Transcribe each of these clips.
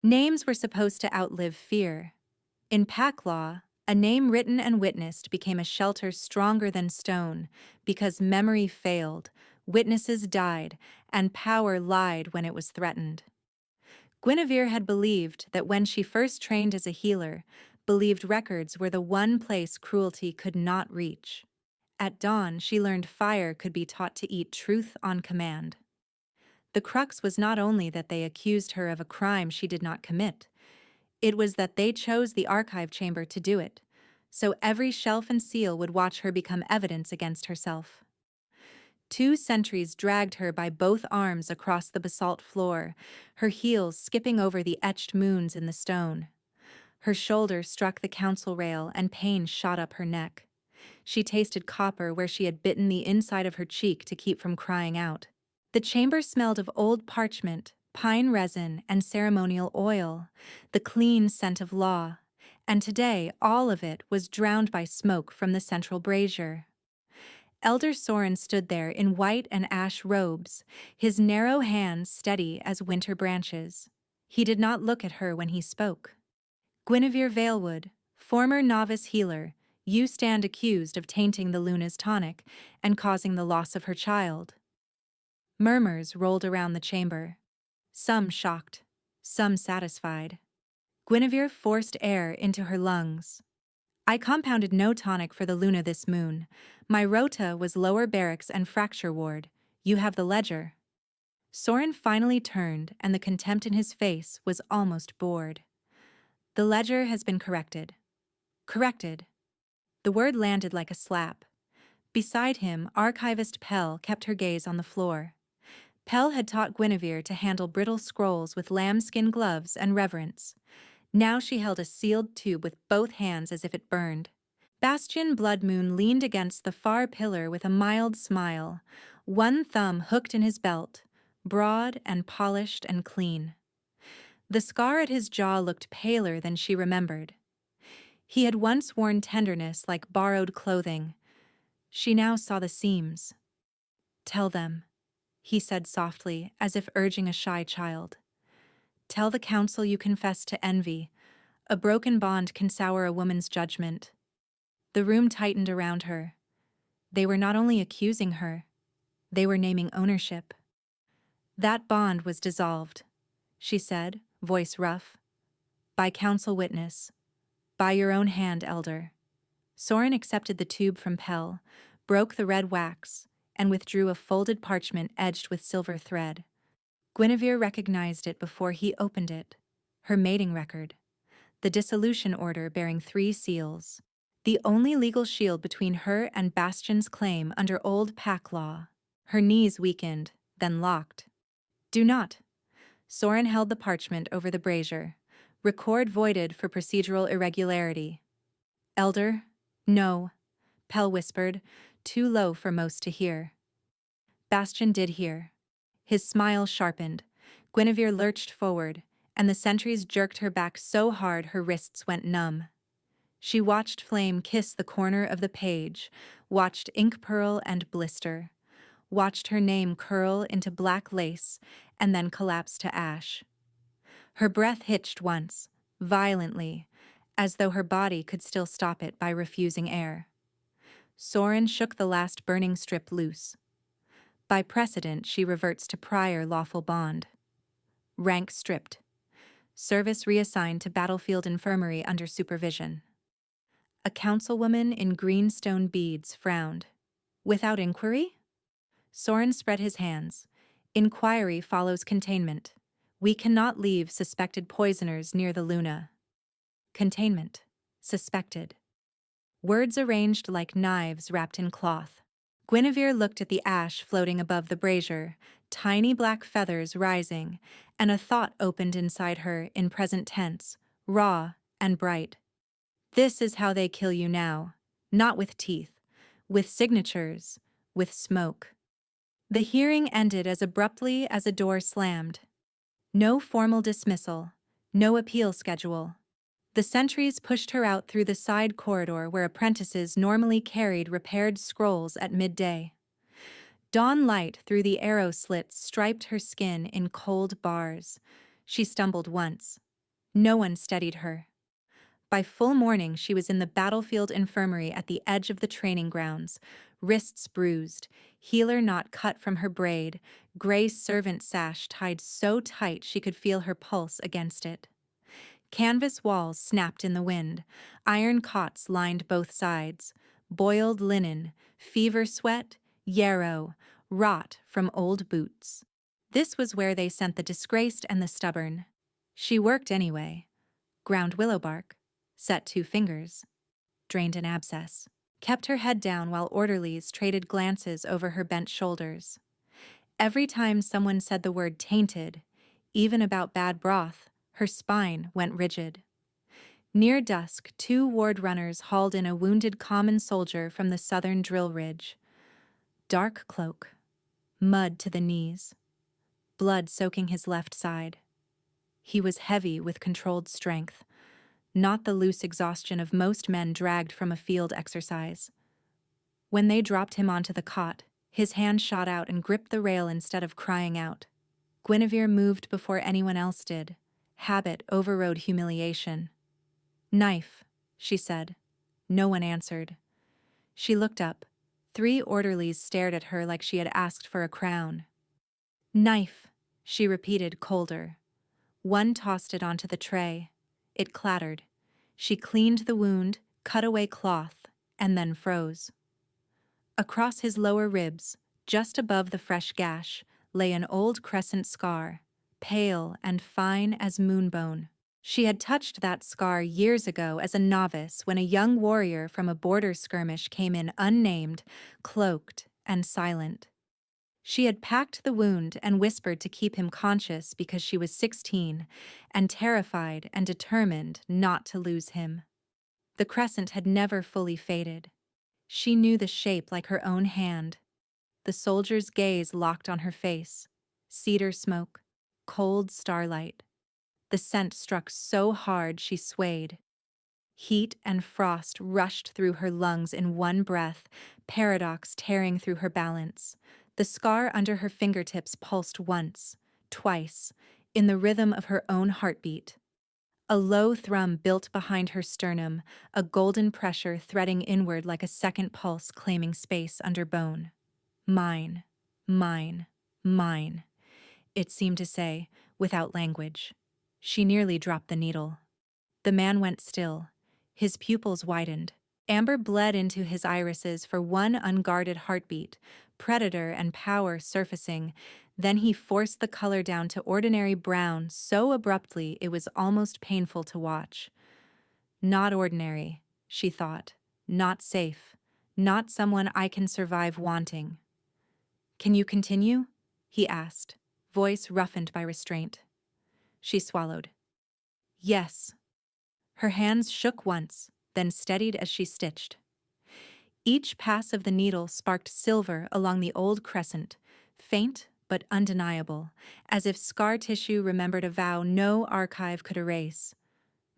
Names were supposed to outlive fear. In pack law, a name written and witnessed became a shelter stronger than stone because memory failed, witnesses died, and power lied when it was threatened. Guinevere had believed that when she first trained as a healer, believed records were the one place cruelty could not reach. At dawn, she learned fire could be taught to eat truth on command. The crux was not only that they accused her of a crime she did not commit, it was that they chose the archive chamber to do it, so every shelf and seal would watch her become evidence against herself. 2 sentries dragged her by both arms across the basalt floor, her heels skipping over the etched moons in the stone. Her shoulder struck the council rail and pain shot up her neck. She tasted copper where she had bitten the inside of her cheek to keep from crying out. The chamber smelled of old parchment, pine resin, and ceremonial oil, the clean scent of law, and today all of it was drowned by smoke from the central brazier. Elder Soren stood there in white and ash robes, his narrow hands steady as winter branches. He did not look at her when he spoke. Guinevere Valewood, former novice healer, you stand accused of tainting the Luna's tonic and causing the loss of her child. Murmurs rolled around the chamber. Some shocked, some satisfied. Guinevere forced air into her lungs. I compounded no tonic for the Luna this moon. My rota was lower barracks and fracture ward. You have the ledger. Soren finally turned, and the contempt in his face was almost bored. The ledger has been corrected. Corrected. The word landed like a slap. Beside him, archivist Pell kept her gaze on the floor. Pell had taught Guinevere to handle brittle scrolls with lambskin gloves and reverence. Now she held a sealed tube with both hands as if it burned. Bastian Bloodmoon leaned against the far pillar with a mild smile, one thumb hooked in his belt, broad and polished and clean. The scar at his jaw looked paler than she remembered. He had once worn tenderness like borrowed clothing. She now saw the seams. Tell them, he said softly, as if urging a shy child. Tell the council you confess to envy. A broken bond can sour a woman's judgment. The room tightened around her. They were not only accusing her, they were naming ownership. That bond was dissolved, she said, voice rough. By council witness. By your own hand, Elder. Soren accepted the tube from Pell, broke the red wax, and withdrew a folded parchment edged with silver thread. Guinevere recognized it before he opened it. Her mating record. The dissolution order bearing 3 seals. The only legal shield between her and Bastian's claim under old pack law. Her knees weakened, then locked. Do not. Soren held the parchment over the brazier. Record voided for procedural irregularity. Elder? No, Pell whispered, too low for most to hear. Bastian did hear. His smile sharpened. Guinevere lurched forward, and the sentries jerked her back so hard her wrists went numb. She watched flame kiss the corner of the page, watched ink pearl and blister, watched her name curl into black lace and then collapse to ash. Her breath hitched once, violently, as though her body could still stop it by refusing air. Soren shook the last burning strip loose. By precedent, she reverts to prior lawful bond. Rank stripped. Service reassigned to battlefield infirmary under supervision. A councilwoman in green stone beads frowned. Without inquiry? Soren spread his hands. Inquiry follows containment. We cannot leave suspected poisoners near the Luna. Containment. Suspected. Words arranged like knives wrapped in cloth. Guinevere looked at the ash floating above the brazier, tiny black feathers rising, and a thought opened inside her in present tense, raw and bright. This is how they kill you now, not with teeth, with signatures, with smoke. The hearing ended as abruptly as a door slammed. No formal dismissal, no appeal schedule. The sentries pushed her out through the side corridor where apprentices normally carried repaired scrolls at midday. Dawn light through the arrow slits striped her skin in cold bars. She stumbled once, No one steadied her. By full morning, she was in the battlefield infirmary at the edge of the training grounds, wrists bruised, healer knot cut from her braid, gray servant sash tied so tight she could feel her pulse against it. Canvas walls snapped in the wind, iron cots lined both sides, boiled linen, fever sweat, yarrow, rot from old boots. This was where they sent the disgraced and the stubborn. She worked anyway. Ground willow bark, set 2 fingers, drained an abscess, kept her head down while orderlies traded glances over her bent shoulders. Every time someone said the word tainted, even about bad broth, her spine went rigid. Near dusk, 2 ward runners hauled in a wounded common soldier from the southern drill ridge. Dark cloak, mud to the knees, blood soaking his left side. He was heavy with controlled strength, not the loose exhaustion of most men dragged from a field exercise. When they dropped him onto the cot, his hand shot out and gripped the rail instead of crying out. Guinevere moved before anyone else did. Habit overrode humiliation. "Knife," she said. No one answered. She looked up. 3 orderlies stared at her like she had asked for a crown. "Knife," she repeated, colder. One tossed it onto the tray. It clattered. She cleaned the wound, cut away cloth, and then froze. Across his lower ribs, just above the fresh gash, lay an old crescent scar, pale and fine as moonbone. She had touched that scar years ago as a novice when a young warrior from a border skirmish came in unnamed, cloaked, and silent. She had packed the wound and whispered to keep him conscious because she was 16 and terrified and determined not to lose him. The crescent had never fully faded. She knew the shape like her own hand. The soldier's gaze locked on her face. Cedar smoke, cold starlight. The scent struck so hard she swayed. Heat and frost rushed through her lungs in one breath, paradox tearing through her balance. The scar under her fingertips pulsed once, twice, in the rhythm of her own heartbeat. A low thrum built behind her sternum, a golden pressure threading inward like a second pulse claiming space under bone. Mine, mine, mine, it seemed to say, without language. She nearly dropped the needle. The man went still. His pupils widened. Amber bled into his irises for one unguarded heartbeat, predator and power surfacing. Then he forced the color down to ordinary brown so abruptly it was almost painful to watch. Not ordinary, she thought. Not safe. Not someone I can survive wanting. "Can you continue?" he asked, voice roughened by restraint. She swallowed. "Yes." Her hands shook once, then steadied as she stitched. Each pass of the needle sparked silver along the old crescent, faint but undeniable, as if scar tissue remembered a vow no archive could erase.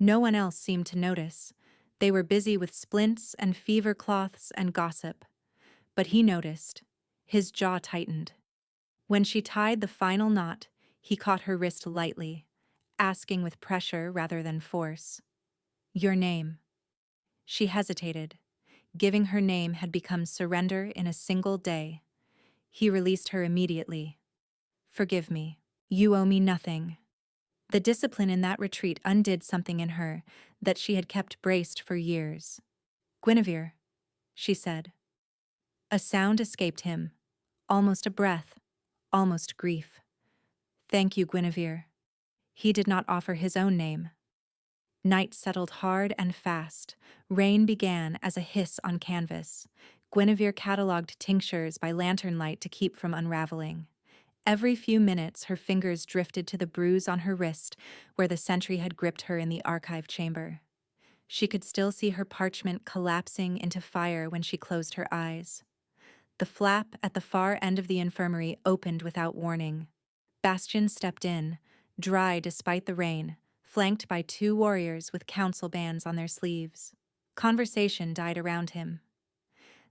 No one else seemed to notice. They were busy with splints and fever cloths and gossip. But he noticed. His jaw tightened. When she tied the final knot, he caught her wrist lightly, asking with pressure rather than force. "Your name." She hesitated. Giving her name had become surrender in a single day. He released her immediately. "Forgive me. You owe me nothing." The discipline in that retreat undid something in her that she had kept braced for years. "Guinevere," she said. A sound escaped him, almost a breath, almost grief. "Thank you, Guinevere." He did not offer his own name. Night settled hard and fast. Rain began as a hiss on canvas. Guinevere catalogued tinctures by lantern light to keep from unraveling. Every few minutes, her fingers drifted to the bruise on her wrist where the sentry had gripped her in the archive chamber. She could still see her parchment collapsing into fire when she closed her eyes. The flap at the far end of the infirmary opened without warning. Bastian stepped in, dry despite the rain, flanked by 2 warriors with council bands on their sleeves. Conversation died around him.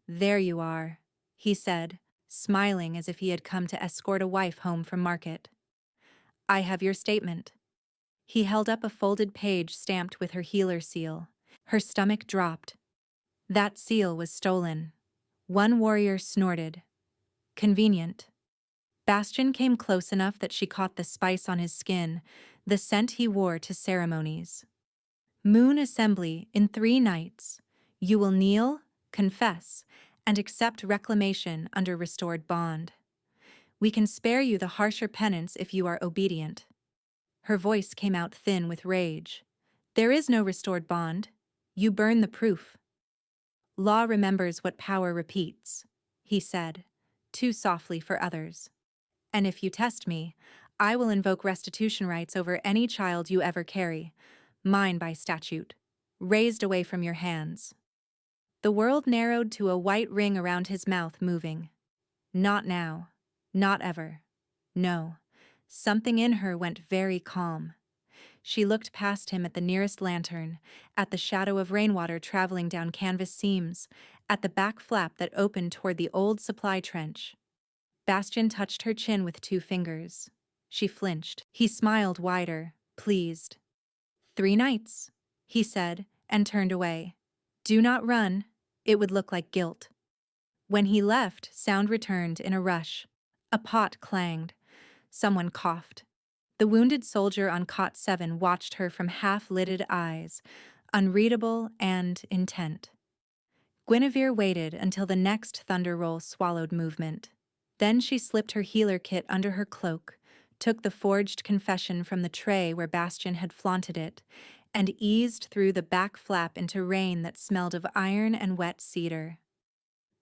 "There you are," he said, smiling as if he had come to escort a wife home from market. "I have your statement." He held up a folded page stamped with her healer seal. Her stomach dropped. That seal was stolen. One warrior snorted. Convenient. Bastion came close enough that she caught the spice on his skin, the scent he wore to ceremonies. Moon assembly in 3 nights. You will kneel, confess, and accept reclamation under restored bond. We can spare you the harsher penance if you are obedient. Her voice came out thin with rage. There is no restored bond. You burn the proof. Law remembers what power repeats, he said, too softly for others. And if you test me, I will invoke restitution rights over any child you ever carry, mine by statute, raised away from your hands. The world narrowed to a white ring around his mouth, moving. Not now. Not ever. No. Something in her went very calm. She looked past him at the nearest lantern, at the shadow of rainwater traveling down canvas seams, at the back flap that opened toward the old supply trench. Bastion touched her chin with 2 fingers. She flinched. He smiled wider, pleased. 3 nights, he said, and turned away. Do not run. It would look like guilt. When he left, sound returned in a rush. A pot clanged. Someone coughed. The wounded soldier on cot 7 watched her from half-lidded eyes, unreadable and intent. Guinevere waited until the next thunder roll swallowed movement. Then she slipped her healer kit under her cloak, took the forged confession from the tray where Bastion had flaunted it, and eased through the back flap into rain that smelled of iron and wet cedar.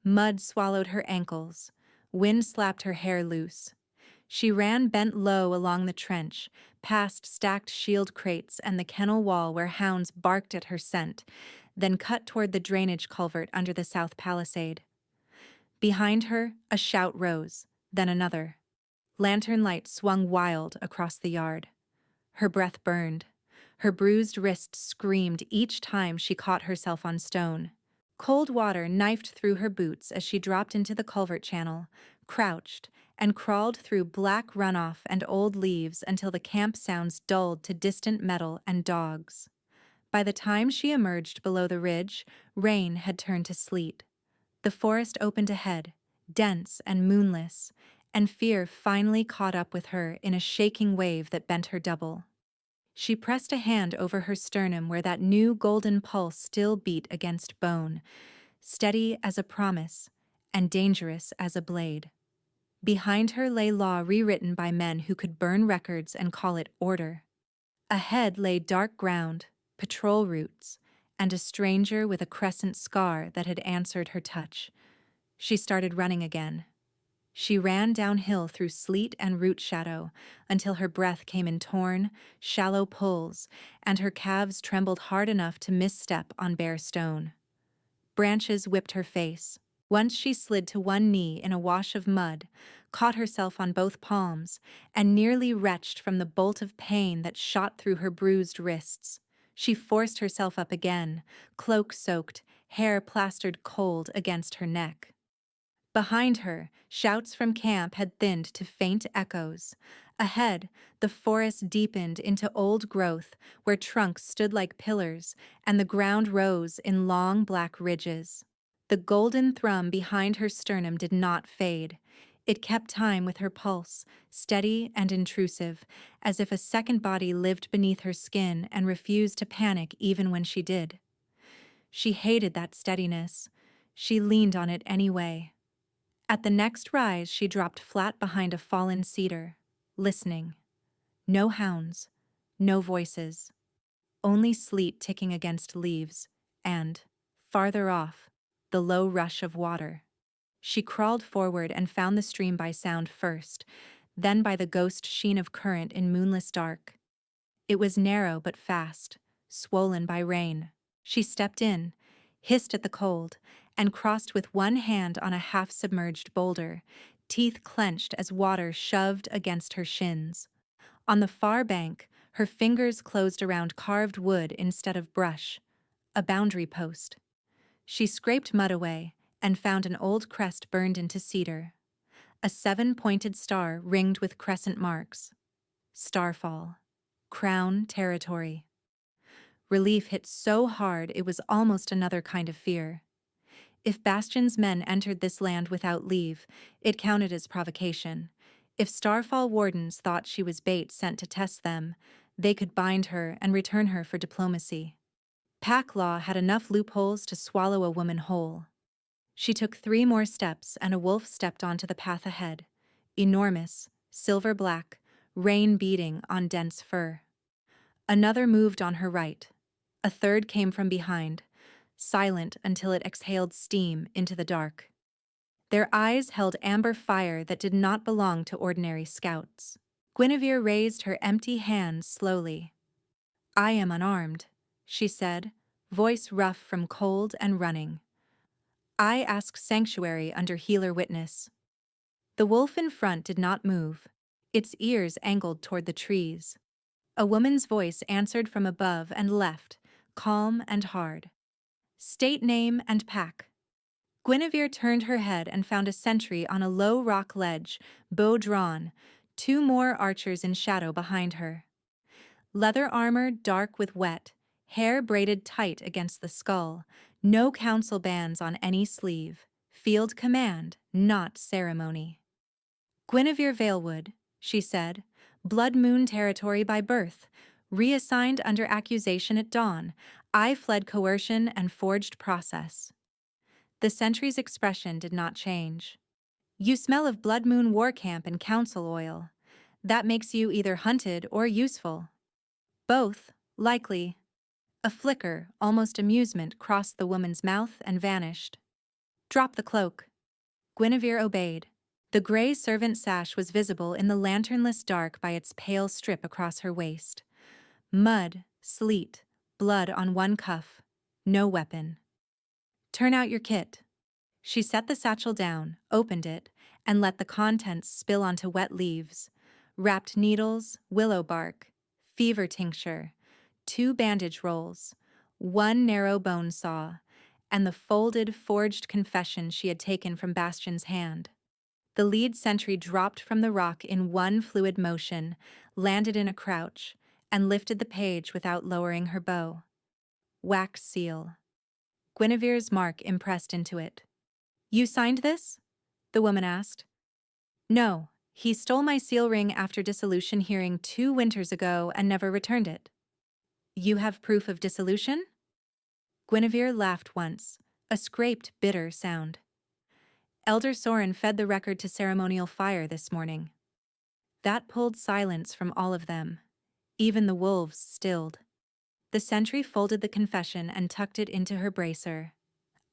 Mud swallowed her ankles. Wind slapped her hair loose. She ran bent low along the trench, past stacked shield crates and the kennel wall where hounds barked at her scent, then cut toward the drainage culvert under the south palisade. Behind her, a shout rose, then another. Lantern light swung wild across the yard. Her breath burned. Her bruised wrist screamed each time she caught herself on stone. Cold water knifed through her boots as she dropped into the culvert channel, crouched, and crawled through black runoff and old leaves until the camp sounds dulled to distant metal and dogs. By the time she emerged below the ridge, rain had turned to sleet. The forest opened ahead, dense and moonless, and fear finally caught up with her in a shaking wave that bent her double. She pressed a hand over her sternum where that new golden pulse still beat against bone, steady as a promise and dangerous as a blade. Behind her lay law rewritten by men who could burn records and call it order. Ahead lay dark ground, patrol routes, and a stranger with a crescent scar that had answered her touch. She started running again. She ran downhill through sleet and root shadow until her breath came in torn, shallow pulls, and her calves trembled hard enough to misstep on bare stone. Branches whipped her face. Once she slid to one knee in a wash of mud, caught herself on both palms, and nearly retched from the bolt of pain that shot through her bruised wrists. She forced herself up again, cloak-soaked, hair plastered cold against her neck. Behind her, shouts from camp had thinned to faint echoes. Ahead, the forest deepened into old growth where trunks stood like pillars and the ground rose in long black ridges. The golden thrum behind her sternum did not fade. It kept time with her pulse, steady and intrusive, as if a second body lived beneath her skin and refused to panic even when she did. She hated that steadiness. She leaned on it anyway. At the next rise, she dropped flat behind a fallen cedar, listening. No hounds, no voices, only sleet ticking against leaves, and, farther off, the low rush of water. She crawled forward and found the stream by sound first, then by the ghost sheen of current in moonless dark. It was narrow but fast, swollen by rain. She stepped in, hissed at the cold, and crossed with one hand on a half-submerged boulder, teeth clenched as water shoved against her shins. On the far bank, her fingers closed around carved wood instead of brush, a boundary post. She scraped mud away and found an old crest burned into cedar. A 7-pointed star ringed with crescent marks. Starfall. Crown territory. Relief hit so hard it was almost another kind of fear. If Bastion's men entered this land without leave, it counted as provocation. If Starfall wardens thought she was bait sent to test them, they could bind her and return her for diplomacy. Pack law had enough loopholes to swallow a woman whole. She took 3 more steps and a wolf stepped onto the path ahead. Enormous, silver black, rain beating on dense fur. Another moved on her right. A third came from behind, silent until it exhaled steam into the dark. Their eyes held amber fire that did not belong to ordinary scouts. Guinevere raised her empty hands slowly. "I am unarmed," she said, voice rough from cold and running. "I ask sanctuary under healer witness." The wolf in front did not move, its ears angled toward the trees. A woman's voice answered from above and left, calm and hard. "State name and pack." Guinevere turned her head and found a sentry on a low rock ledge, bow drawn, 2 more archers in shadow behind her. Leather armor dark with wet, hair braided tight against the skull, no council bands on any sleeve, field command, not ceremony. "Guinevere Valewood," she said, "Blood Moon territory by birth, reassigned under accusation at dawn. I fled coercion and forged process." The sentry's expression did not change. "You smell of Blood Moon war camp and council oil. That makes you either hunted or useful." "Both, likely." A flicker, almost amusement, crossed the woman's mouth and vanished. "Drop the cloak." Guinevere obeyed. The gray servant sash was visible in the lanternless dark by its pale strip across her waist. Mud, sleet, blood on one cuff. No weapon. "Turn out your kit." She set the satchel down, opened it, and let the contents spill onto wet leaves. Wrapped needles, willow bark, fever tincture, 2 bandage rolls, 1 narrow bone saw, and the folded, forged confession she had taken from Bastion's hand. The lead sentry dropped from the rock in one fluid motion, landed in a crouch, and lifted the page without lowering her bow. Wax seal. Guinevere's mark impressed into it. "You signed this?" the woman asked. "No, he stole my seal ring after dissolution hearing 2 winters ago and never returned it." "You have proof of dissolution?" Guinevere laughed once, a scraped, bitter sound. "Elder Soren fed the record to ceremonial fire this morning." That pulled silence from all of them. Even the wolves stilled. The sentry folded the confession and tucked it into her bracer.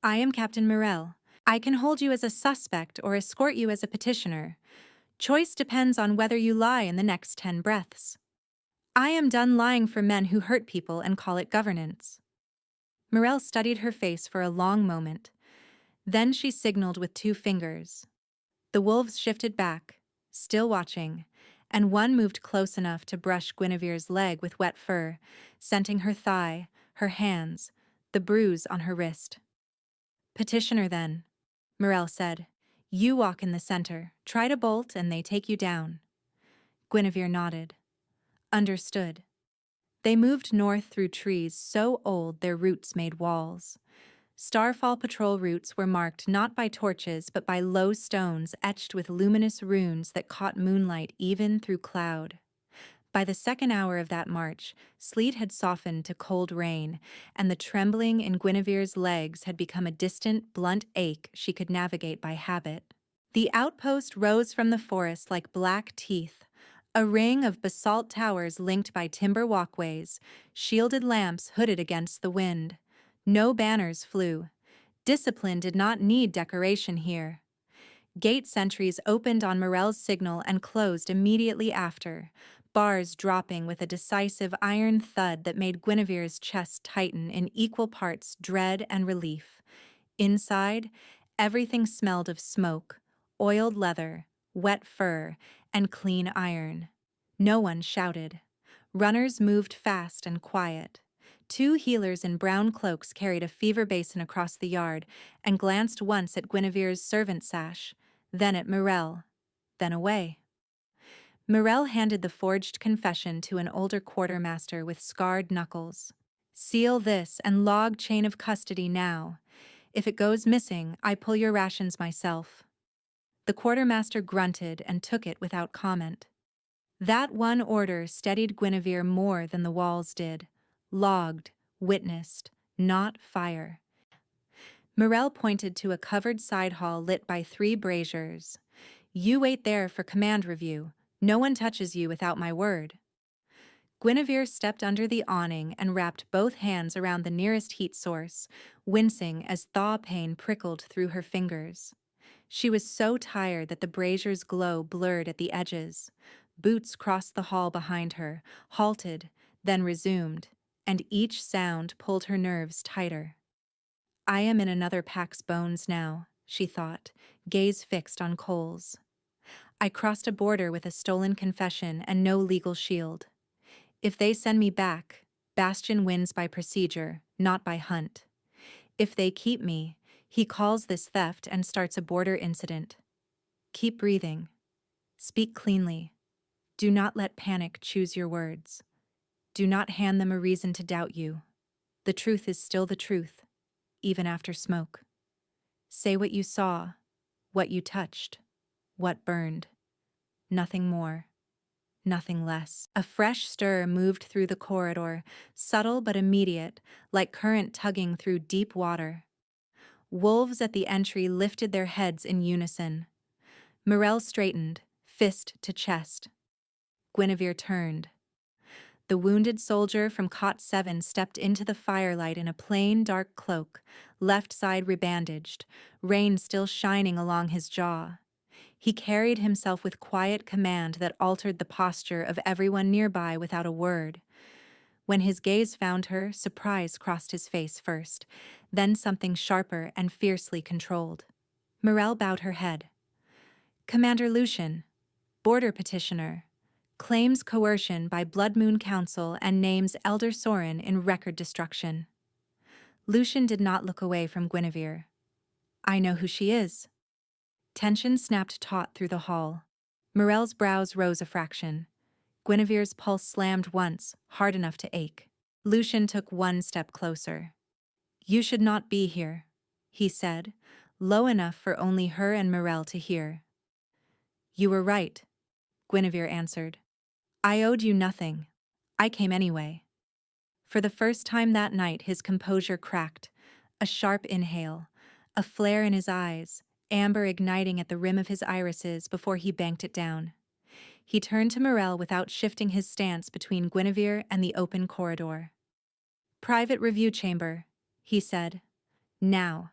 "I am Captain Morel. I can hold you as a suspect or escort you as a petitioner. Choice depends on whether you lie in the next 10 breaths. I am done lying for men who hurt people and call it governance." Morel studied her face for a long moment. Then she signaled with 2 fingers. The wolves shifted back, still watching, and one moved close enough to brush Guinevere's leg with wet fur, scenting her thigh, her hands, the bruise on her wrist. "Petitioner, then," Morel said. "You walk in the center, try to bolt, and they take you down." Guinevere nodded. "Understood." They moved north through trees so old their roots made walls. Starfall patrol routes were marked not by torches but by low stones etched with luminous runes that caught moonlight even through cloud. By the 2nd hour of that march, sleet had softened to cold rain, and the trembling in Guinevere's legs had become a distant, blunt ache she could navigate by habit. The outpost rose from the forest like black teeth, a ring of basalt towers linked by timber walkways, shielded lamps hooded against the wind. No banners flew. Discipline did not need decoration here. Gate sentries opened on Morel's signal and closed immediately after, bars dropping with a decisive iron thud that made Guinevere's chest tighten in equal parts dread and relief. Inside, everything smelled of smoke, oiled leather, wet fur, and clean iron. No one shouted. Runners moved fast and quiet. 2 healers in brown cloaks carried a fever basin across the yard and glanced once at Guinevere's servant sash, then at Morel, then away. Morel handed the forged confession to an older quartermaster with scarred knuckles. Seal this and log chain of custody now. If it goes missing, I pull your rations myself. The quartermaster grunted and took it without comment. That one order steadied Guinevere more than the walls did. Logged, witnessed, not fire. Morel pointed to a covered side hall lit by 3 braziers. You wait there for command review. No one touches you without my word. Guinevere stepped under the awning and wrapped both hands around the nearest heat source, wincing as thaw pain prickled through her fingers. She was so tired that the brazier's glow blurred at the edges. Boots crossed the hall behind her, halted, then resumed, and each sound pulled her nerves tighter. I am in another pack's bones now, she thought, gaze fixed on coals. I crossed a border with a stolen confession and no legal shield. If they send me back, Bastion wins by procedure, not by hunt. If they keep me, he calls this theft and starts a border incident. Keep breathing. Speak cleanly. Do not let panic choose your words. Do not hand them a reason to doubt you. The truth is still the truth, even after smoke. Say what you saw, what you touched, what burned. Nothing more. Nothing less. A fresh stir moved through the corridor, subtle but immediate, like current tugging through deep water. Wolves at the entry lifted their heads in unison. Morel straightened, fist to chest. Guinevere turned. The wounded soldier from Cot 7 stepped into the firelight in a plain, dark cloak, left side rebandaged, rain still shining along his jaw. He carried himself with quiet command that altered the posture of everyone nearby without a word. When his gaze found her, surprise crossed his face first, then something sharper and fiercely controlled. Morel bowed her head. Commander Lucian, border petitioner, claims coercion by Blood Moon Council and names Elder Sorin in record destruction. Lucian did not look away from Guinevere. I know who she is. Tension snapped taut through the hall. Morel's brows rose a fraction. Guinevere's pulse slammed once, hard enough to ache. Lucian took one step closer. You should not be here, he said, low enough for only her and Morel to hear. You were right, Guinevere answered. I owed you nothing. I came anyway. For the first time that night, his composure cracked. A sharp inhale, a flare in his eyes, amber igniting at the rim of his irises before he banked it down. He turned to Morel without shifting his stance between Guinevere and the open corridor. Private review chamber, he said. Now.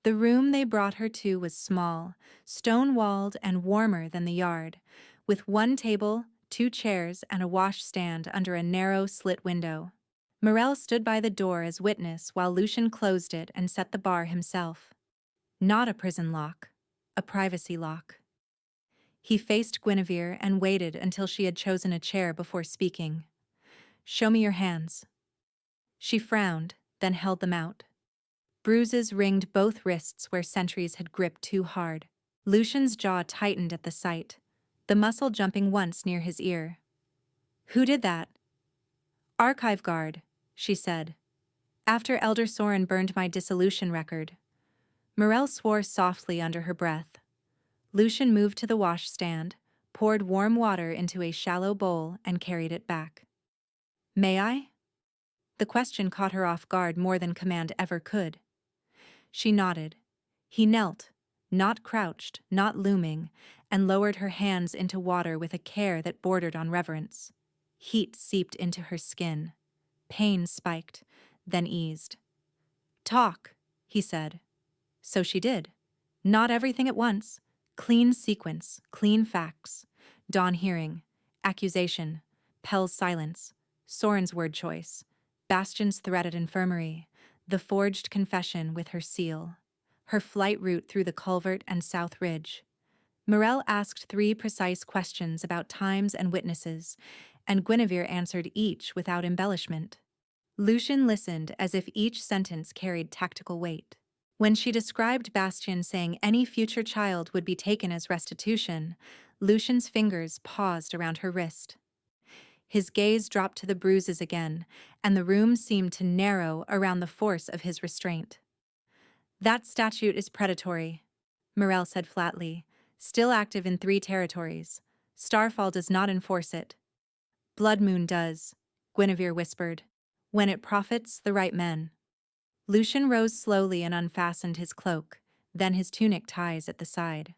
The room they brought her to was small, stone-walled and warmer than the yard, with one table, 2 chairs, and a washstand under a narrow slit window. Morel stood by the door as witness while Lucian closed it and set the bar himself. Not a prison lock, a privacy lock. He faced Guinevere and waited until she had chosen a chair before speaking. Show me your hands. She frowned, then held them out. Bruises ringed both wrists where sentries had gripped too hard. Lucian's jaw tightened at the sight, the muscle jumping once near his ear. Who did that? Archive guard, she said. After Elder Sorin burned my dissolution record. Morel swore softly under her breath. Lucian moved to the washstand, poured warm water into a shallow bowl, and carried it back. May I? The question caught her off guard more than command ever could. She nodded. He knelt, not crouched, not looming, and lowered her hands into water with a care that bordered on reverence. Heat seeped into her skin. Pain spiked, then eased. Talk, he said. So she did. Not everything at once. Clean sequence, clean facts. Dawn hearing, accusation, Pell's silence, Sorin's word choice, Bastion's threat at infirmary, the forged confession with her seal, her flight route through the culvert and South Ridge. Morel asked 3 precise questions about times and witnesses, and Guinevere answered each without embellishment. Lucian listened as if each sentence carried tactical weight. When she described Bastion saying any future child would be taken as restitution, Lucian's fingers paused around her wrist. His gaze dropped to the bruises again, and the room seemed to narrow around the force of his restraint. That statute is predatory, Morel said flatly, still active in 3 territories. Starfall does not enforce it. Blood Moon does, Guinevere whispered, when it profits the right men. Lucian rose slowly and unfastened his cloak, then his tunic ties at the side.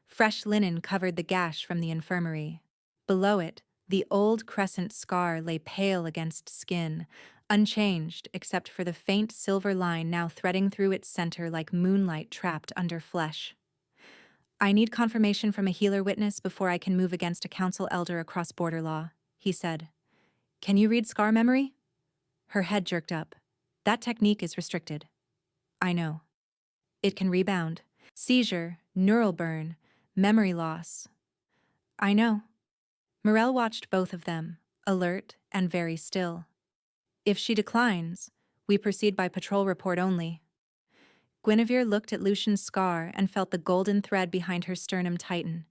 Fresh linen covered the gash from the infirmary. Below it, the old crescent scar lay pale against skin, unchanged except for the faint silver line now threading through its center like moonlight trapped under flesh. I need confirmation from a healer witness before I can move against a council elder across border law, he said. Can you read scar memory? Her head jerked up. That technique is restricted. I know. It can rebound. Seizure, neural burn, memory loss. I know. Morel watched both of them, alert and very still. If she declines, we proceed by patrol report only. Guinevere looked at Lucian's scar and felt the golden thread behind her sternum tighten.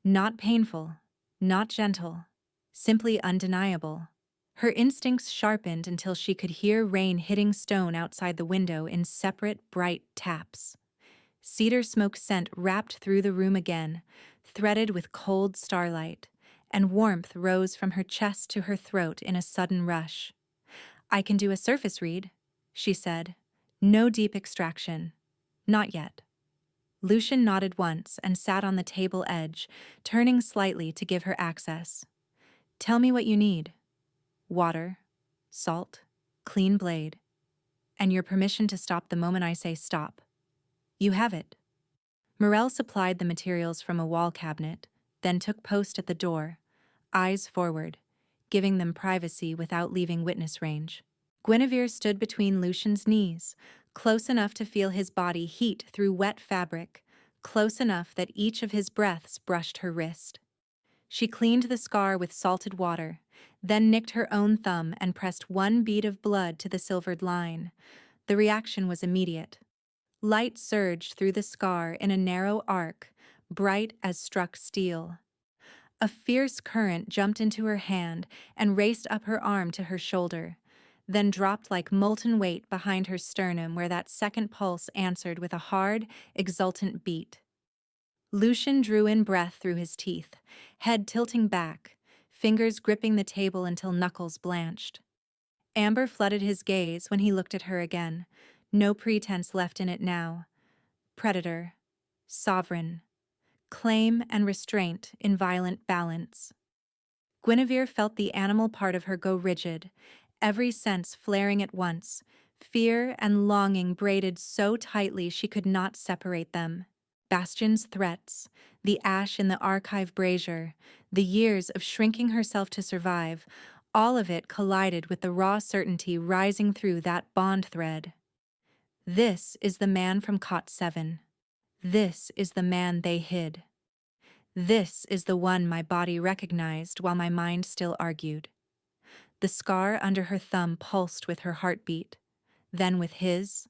Not painful, not gentle, simply undeniable. Her instincts sharpened until she could hear rain hitting stone outside the window in separate, bright taps. Cedar smoke scent wrapped through the room again, threaded with cold starlight, and warmth rose from her chest to her throat in a sudden rush. I can do a surface read, she said. No deep extraction. Not yet. Lucian nodded once and sat on the table edge, turning slightly to give her access. Tell me what you need. Water, salt, clean blade, and your permission to stop the moment I say stop. You have it. Morel supplied the materials from a wall cabinet, then took post at the door, eyes forward, giving them privacy without leaving witness range. Guinevere stood between Lucian's knees, close enough to feel his body heat through wet fabric, close enough that each of his breaths brushed her wrist. She cleaned the scar with salted water, then nicked her own thumb and pressed one bead of blood to the silvered line. The reaction was immediate. Light surged through the scar in a narrow arc, bright as struck steel. A fierce current jumped into her hand and raced up her arm to her shoulder, then dropped like molten weight behind her sternum where that second pulse answered with a hard, exultant beat. Lucian drew in breath through his teeth, head tilting back, fingers gripping the table until knuckles blanched. Amber flooded his gaze when he looked at her again, no pretense left in it now. Predator, sovereign, claim and restraint in violent balance. Guinevere felt the animal part of her go rigid, every sense flaring at once, fear and longing braided so tightly she could not separate them. Bastion's threats, the ash in the archive brazier, the years of shrinking herself to survive, all of it collided with the raw certainty rising through that bond thread. This is the man from Cot 7. This is the man they hid. This is the one my body recognized while my mind still argued. The scar under her thumb pulsed with her heartbeat, then with his,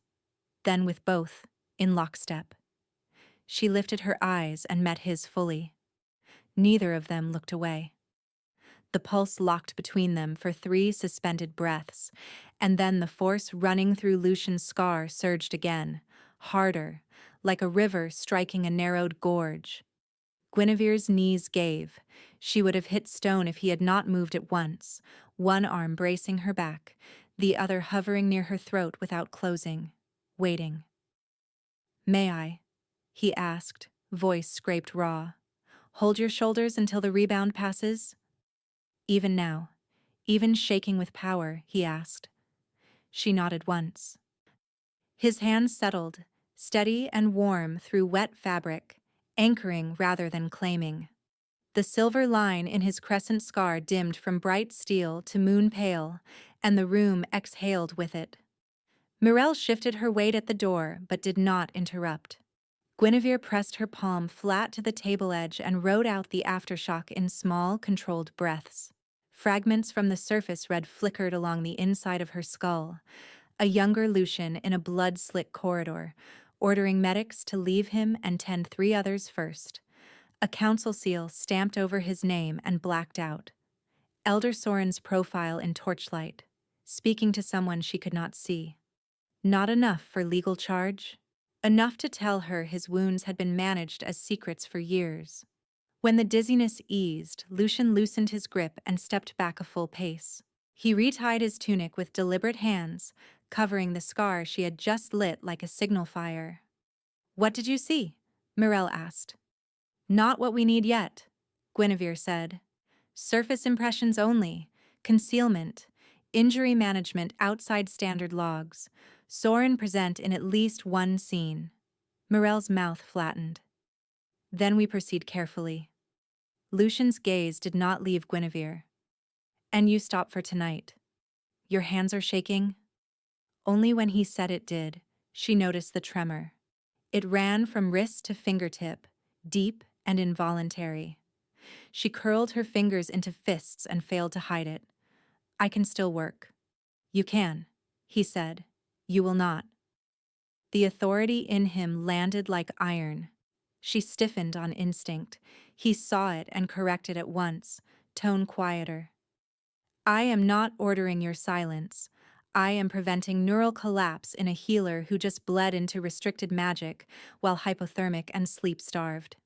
then with both, in lockstep. She lifted her eyes and met his fully. Neither of them looked away. The pulse locked between them for 3 suspended breaths, and then the force running through Lucian's scar surged again, harder, like a river striking a narrowed gorge. Guinevere's knees gave. She would have hit stone if he had not moved at once, one arm bracing her back, the other hovering near her throat without closing, waiting. May I? He asked, voice scraped raw. Hold your shoulders until the rebound passes? Even now, even shaking with power, he asked. She nodded once. His hands settled, steady and warm through wet fabric, anchoring rather than claiming. The silver line in his crescent scar dimmed from bright steel to moon pale, and the room exhaled with it. Morel shifted her weight at the door, but did not interrupt. Guinevere pressed her palm flat to the table edge and rode out the aftershock in small, controlled breaths. Fragments from the surface red flickered along the inside of her skull. A younger Lucian in a blood-slick corridor, ordering medics to leave him and tend 3 others first. A council seal stamped over his name and blacked out. Elder Soren's profile in torchlight, speaking to someone she could not see. Not enough for legal charge? Enough to tell her his wounds had been managed as secrets for years. When the dizziness eased, Lucian loosened his grip and stepped back a full pace. He retied his tunic with deliberate hands, covering the scar she had just lit like a signal fire. "What did you see?" Mirel asked. "Not what we need yet," Guinevere said. "Surface impressions only, concealment, injury management outside standard logs. Soren present in at least one scene." Mirel's mouth flattened. "Then we proceed carefully." Lucian's gaze did not leave Guinevere. "And you stop for tonight. Your hands are shaking?" Only when he said it did, she noticed the tremor. It ran from wrist to fingertip, deep and involuntary. She curled her fingers into fists and failed to hide it. "I can still work." "You can," he said. "You will not." The authority in him landed like iron. She stiffened on instinct. He saw it and corrected at once, tone quieter. "I am not ordering your silence. I am preventing neural collapse in a healer who just bled into restricted magic while hypothermic and sleep-starved."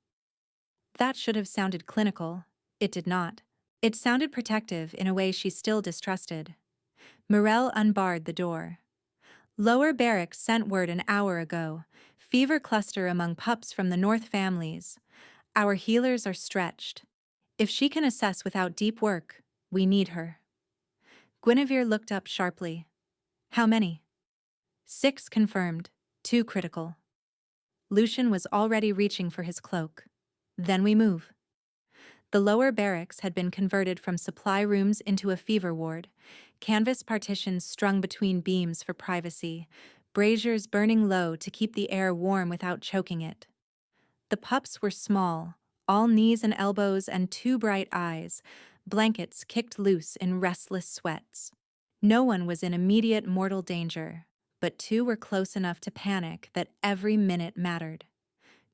That should have sounded clinical. It did not. It sounded protective in a way she still distrusted. Mirel unbarred the door. "Lower Barracks sent word an hour ago. Fever cluster among pups from the North families. Our healers are stretched. If she can assess without deep work, we need her." Guinevere looked up sharply. "How many?" "6 confirmed, 2 critical." Lucian was already reaching for his cloak. "Then we move." The lower barracks had been converted from supply rooms into a fever ward, canvas partitions strung between beams for privacy, braziers burning low to keep the air warm without choking it. The pups were small, all knees and elbows and 2 bright eyes, blankets kicked loose in restless sweats. No one was in immediate mortal danger, but 2 were close enough to panic that every minute mattered.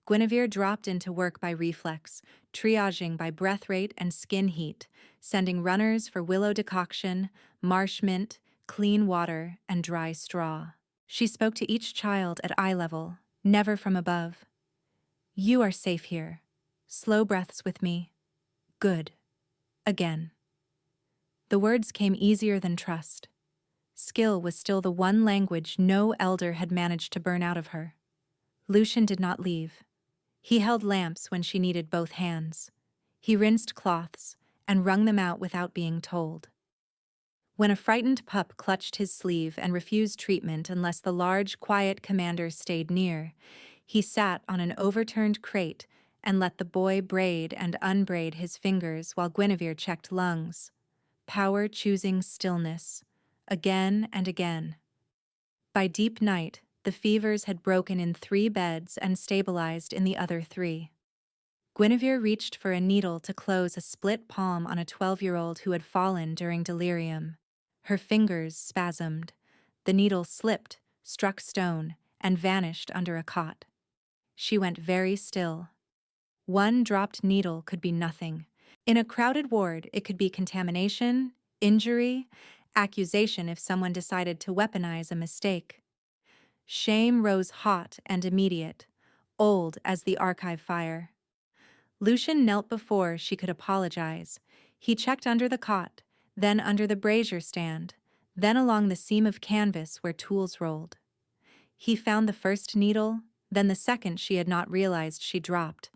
Guinevere dropped into work by reflex, triaging by breath rate and skin heat, sending runners for willow decoction, marsh mint, clean water, and dry straw. She spoke to each child at eye level, never from above. "You are safe here. Slow breaths with me. Good. Again." The words came easier than trust. Skill was still the one language no elder had managed to burn out of her. Lucian did not leave. He held lamps when she needed both hands. He rinsed cloths and wrung them out without being told. When a frightened pup clutched his sleeve and refused treatment unless the large, quiet commander stayed near, he sat on an overturned crate and let the boy braid and unbraid his fingers while Guinevere checked lungs. Power choosing stillness, again and again. By deep night, the fevers had broken in 3 beds and stabilized in the other 3. Guinevere reached for a needle to close a split palm on a 12-year-old who had fallen during delirium. Her fingers spasmed. The needle slipped, struck stone, and vanished under a cot. She went very still. One dropped needle could be nothing. In a crowded ward, it could be contamination, injury, accusation if someone decided to weaponize a mistake. Shame rose hot and immediate, old as the archive fire. Lucian knelt before she could apologize. He checked under the cot, then under the brazier stand, then along the seam of canvas where tools rolled. He found the first needle, then the second she had not realized she dropped,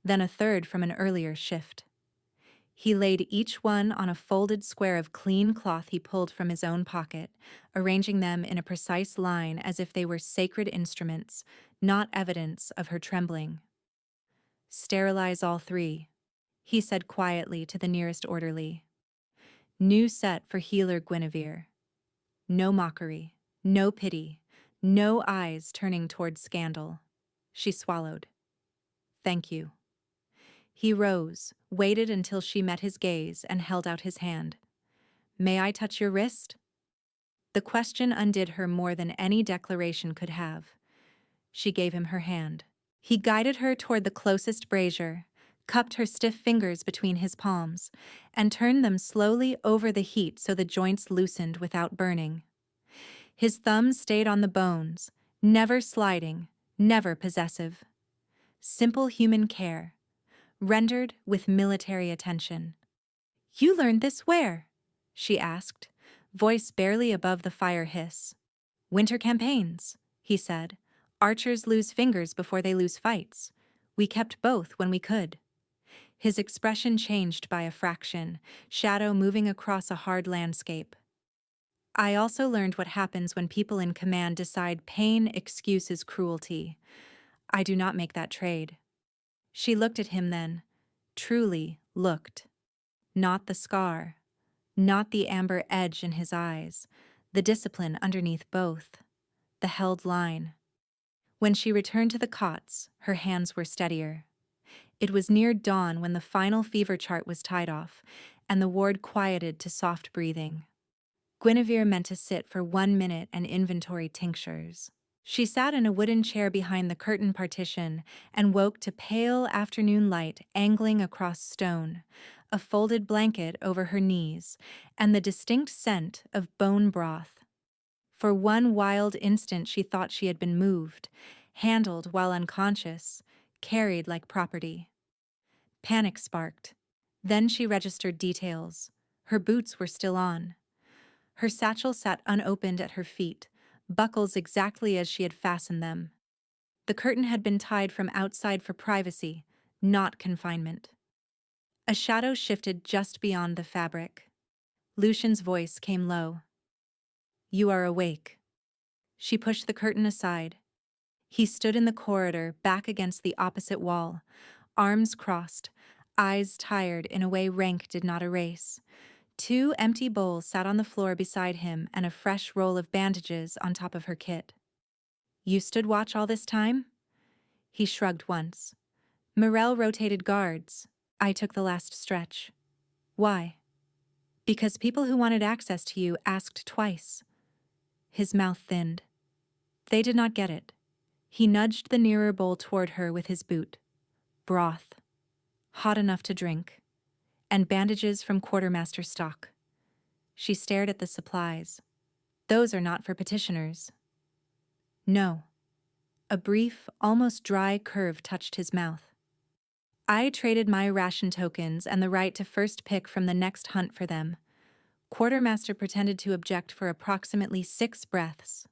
then a third from an earlier shift. He laid each one on a folded square of clean cloth he pulled from his own pocket, arranging them in a precise line as if they were sacred instruments, not evidence of her trembling. "Sterilize all 3, he said quietly to the nearest orderly. "New set for healer Guinevere. No mockery, no pity, no eyes turning toward scandal." She swallowed. "Thank you." He rose, waited until she met his gaze, and held out his hand. "May I touch your wrist?" The question undid her more than any declaration could have. She gave him her hand. He guided her toward the closest brazier, cupped her stiff fingers between his palms, and turned them slowly over the heat so the joints loosened without burning. His thumbs stayed on the bones, never sliding, never possessive. Simple human care, rendered with military attention. "You learned this where?" she asked, voice barely above the fire hiss. "Winter campaigns," he said. "Archers lose fingers before they lose fights. We kept both when we could." His expression changed by a fraction, shadow moving across a hard landscape. "I also learned what happens when people in command decide pain excuses cruelty. I do not make that trade." She looked at him then, truly looked. Not the scar, not the amber edge in his eyes, the discipline underneath both, the held line. When she returned to the cots, her hands were steadier. It was near dawn when the final fever chart was tied off, and the ward quieted to soft breathing. Guinevere meant to sit for 1 minute and inventory tinctures. She sat in a wooden chair behind the curtain partition and woke to pale afternoon light angling across stone, a folded blanket over her knees, and the distinct scent of bone broth. For one wild instant she thought she had been moved, handled while unconscious, carried like property. Panic sparked. Then she registered details. Her boots were still on. Her satchel sat unopened at her feet, buckles exactly as she had fastened them. The curtain had been tied from outside for privacy, not confinement. A shadow shifted just beyond the fabric. Lucian's voice came low. "You are awake." She pushed the curtain aside. He stood in the corridor, back against the opposite wall, arms crossed, eyes tired in a way rank did not erase. 2 empty bowls sat on the floor beside him and a fresh roll of bandages on top of her kit. "You stood watch all this time?" He shrugged once. "Morel rotated guards. I took the last stretch." "Why?" "Because people who wanted access to you asked twice." His mouth thinned. They did not get it. He nudged the nearer bowl toward her with his boot. "Broth. Hot enough to drink. And bandages from quartermaster stock." She stared at the supplies. "Those are not for petitioners." "No." A brief, almost dry curve touched his mouth. "I traded my ration tokens and the right to first pick from the next hunt for them." Quartermaster pretended to object for approximately 6 breaths.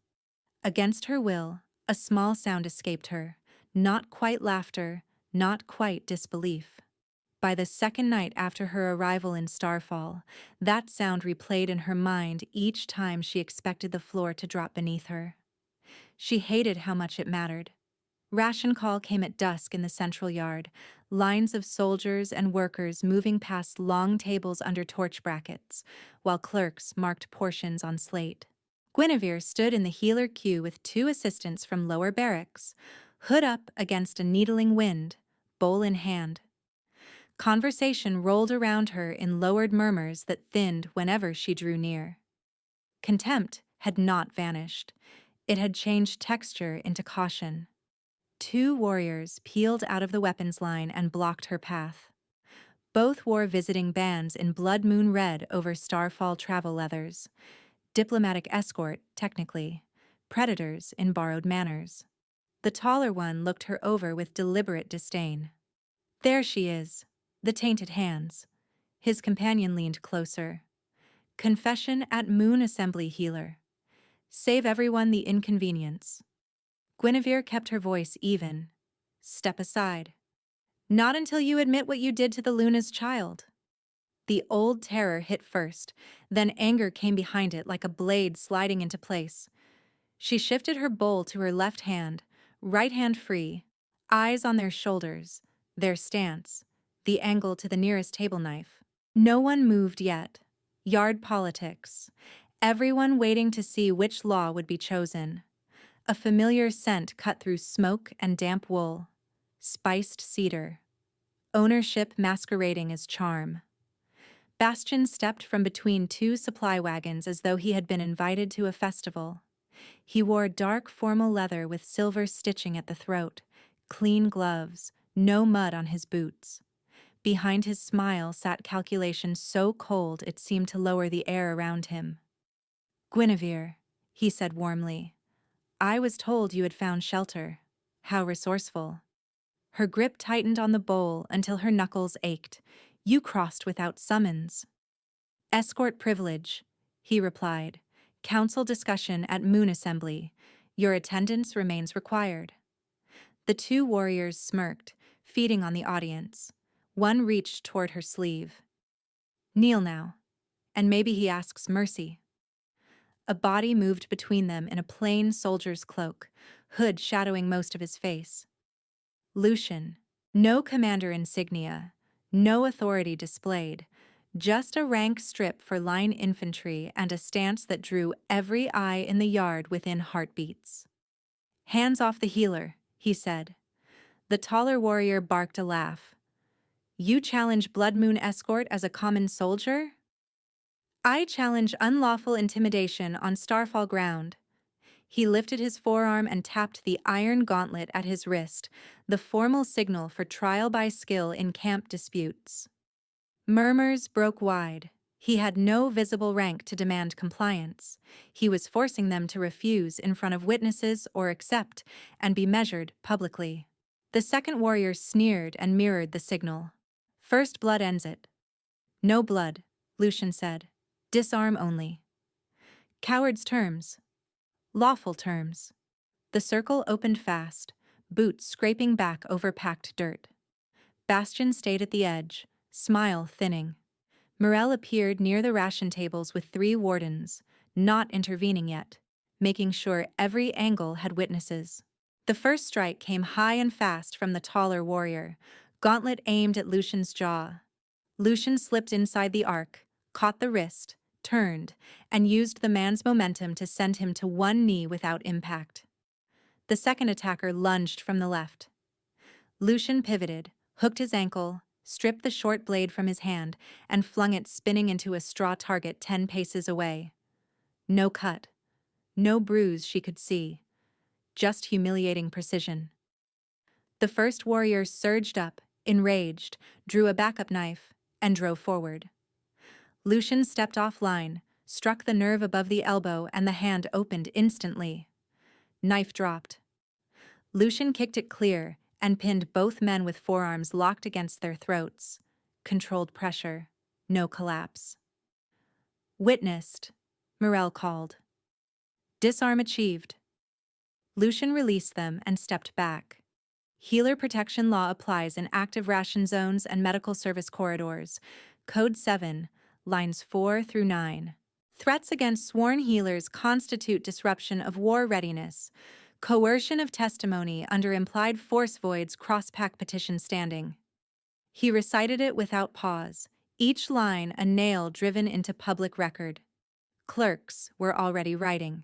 Against her will, a small sound escaped her, not quite laughter, not quite disbelief. By the second night after her arrival in Starfall, that sound replayed in her mind each time she expected the floor to drop beneath her. She hated how much it mattered. Ration call came at dusk in the central yard, lines of soldiers and workers moving past long tables under torch brackets, while clerks marked portions on slate. Guinevere stood in the healer queue with 2 assistants from lower barracks, hood up against a needling wind, bowl in hand. Conversation rolled around her in lowered murmurs that thinned whenever she drew near. Contempt had not vanished. It had changed texture into caution. 2 warriors peeled out of the weapons line and blocked her path. Both wore visiting bands in blood moon red over Starfall travel leathers. Diplomatic escort, technically. Predators in borrowed manners. The taller one looked her over with deliberate disdain. "There she is. The tainted hands." His companion leaned closer. "Confession at Moon Assembly healer. Save everyone the inconvenience." Guinevere kept her voice even. "Step aside. Not until you admit what you did to the Luna's child." The old terror hit first, then anger came behind it like a blade sliding into place. She shifted her bowl to her left hand, right hand free, eyes on their shoulders, their stance, the angle to the nearest table knife. No one moved yet. Yard politics. Everyone waiting to see which law would be chosen. A familiar scent cut through smoke and damp wool. Spiced cedar. Ownership masquerading as charm. Bastian stepped from between 2 supply wagons as though he had been invited to a festival. He wore dark formal leather with silver stitching at the throat, clean gloves, no mud on his boots. Behind his smile sat calculation so cold it seemed to lower the air around him. "Guinevere," he said warmly, "I was told you had found shelter. How resourceful." Her grip tightened on the bowl until her knuckles ached. "You crossed without summons." "Escort privilege," he replied. "Council discussion at Moon Assembly. Your attendance remains required." The two warriors smirked, feeding on the audience. One reached toward her sleeve. "Kneel now, and maybe he asks mercy." A body moved between them in a plain soldier's cloak, hood shadowing most of his face. Lucian. No commander insignia, no authority displayed, just a rank strip for line infantry and a stance that drew every eye in the yard within heartbeats. "Hands off the healer," he said. The taller warrior barked a laugh. "You challenge Blood Moon Escort as a common soldier?" "I challenge unlawful intimidation on Starfall ground." He lifted his forearm and tapped the iron gauntlet at his wrist, the formal signal for trial by skill in camp disputes. Murmurs broke wide. He had no visible rank to demand compliance. He was forcing them to refuse in front of witnesses or accept and be measured publicly. The second warrior sneered and mirrored the signal. "First blood ends it." "No blood," Lucian said. "Disarm only." "Coward's terms." "Lawful terms." The circle opened fast, boots scraping back over packed dirt. Bastion stayed at the edge, smile thinning. Morel appeared near the ration tables with 3 wardens, not intervening yet, making sure every angle had witnesses. The first strike came high and fast from the taller warrior, gauntlet aimed at Lucian's jaw. Lucian slipped inside the arc, caught the wrist, turned, and used the man's momentum to send him to one knee without impact. The second attacker lunged from the left. Lucian pivoted, hooked his ankle, stripped the short blade from his hand, and flung it spinning into a straw target 10 paces away. No cut. No bruise she could see. Just humiliating precision. The first warrior surged up, enraged, drew a backup knife, and drove forward. Lucian stepped offline, struck the nerve above the elbow, and the hand opened instantly. Knife dropped. Lucian kicked it clear and pinned both men with forearms locked against their throats. Controlled pressure. No collapse. "Witnessed," Morel called. "Disarm achieved." Lucian released them and stepped back. Healer protection law applies in active ration zones and medical service corridors. Code 7, lines 4 through 9. Threats against sworn healers constitute disruption of war readiness. Coercion of testimony under implied force voids cross-pack petition standing. He recited it without pause, each line a nail driven into public record. Clerks were already writing.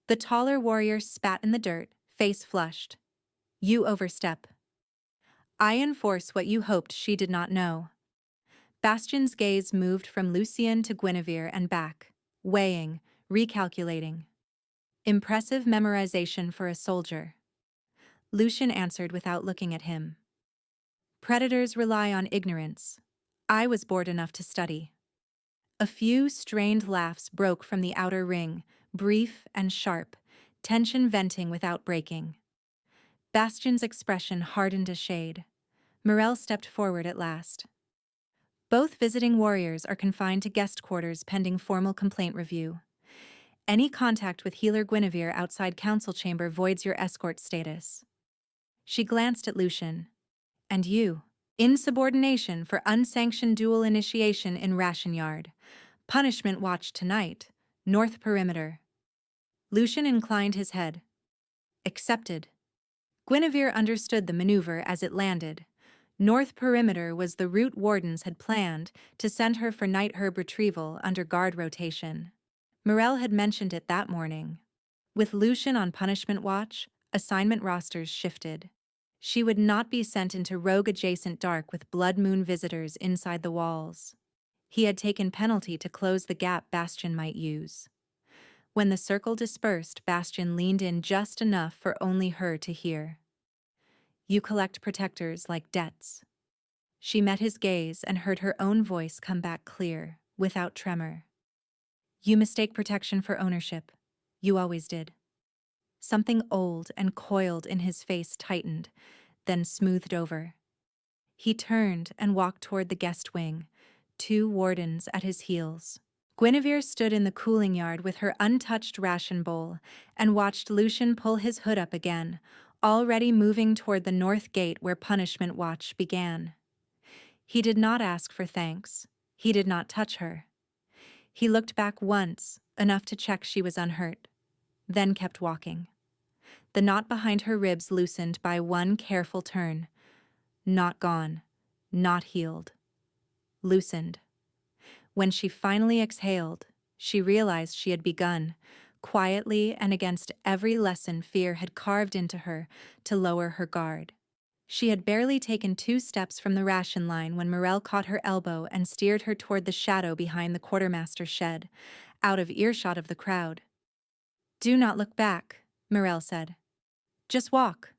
The taller warrior spat in the dirt, face flushed. "You overstep." "I enforce what you hoped she did not know." Bastion's gaze moved from Lucian to Guinevere and back, weighing, recalculating. Impressive memorization for a soldier. Lucian answered without looking at him. "Predators rely on ignorance. I was bored enough to study." A few strained laughs broke from the outer ring, brief and sharp, tension venting without breaking. Bastion's expression hardened a shade. Morel stepped forward at last. "Both visiting warriors are confined to guest quarters pending formal complaint review. Any contact with healer Guinevere outside council chamber voids your escort status." She glanced at Lucian. "And you. Insubordination for unsanctioned dual initiation in ration yard. Punishment watch tonight. North perimeter." Lucian inclined his head. "Accepted." Guinevere understood the maneuver as it landed. North perimeter was the route wardens had planned to send her for night herb retrieval under guard rotation. Morel had mentioned it that morning. With Lucian on punishment watch, assignment rosters shifted. She would not be sent into rogue-adjacent dark with Blood Moon visitors inside the walls. He had taken penalty to close the gap Bastion might use. When the circle dispersed, Bastion leaned in just enough for only her to hear. "You collect protectors like debts." She met his gaze and heard her own voice come back clear, without tremor. You mistake protection for ownership. You always did. Something old and coiled in his face tightened, then smoothed over. He turned and walked toward the guest wing, 2 wardens at his heels. Guinevere stood in the cooling yard with her untouched ration bowl and watched Lucian pull his hood up again, already moving toward the north gate where punishment watch began. He did not ask for thanks. He did not touch her. He looked back once, enough to check she was unhurt, then kept walking. The knot behind her ribs loosened by one careful turn. Not gone, not healed. Loosened. When she finally exhaled, she realized she had begun, quietly and against every lesson fear had carved into her, to lower her guard. She had barely taken 2 steps from the ration line when Morel caught her elbow and steered her toward the shadow behind the quartermaster's shed, out of earshot of the crowd. Do not look back, Morel said. Just walk.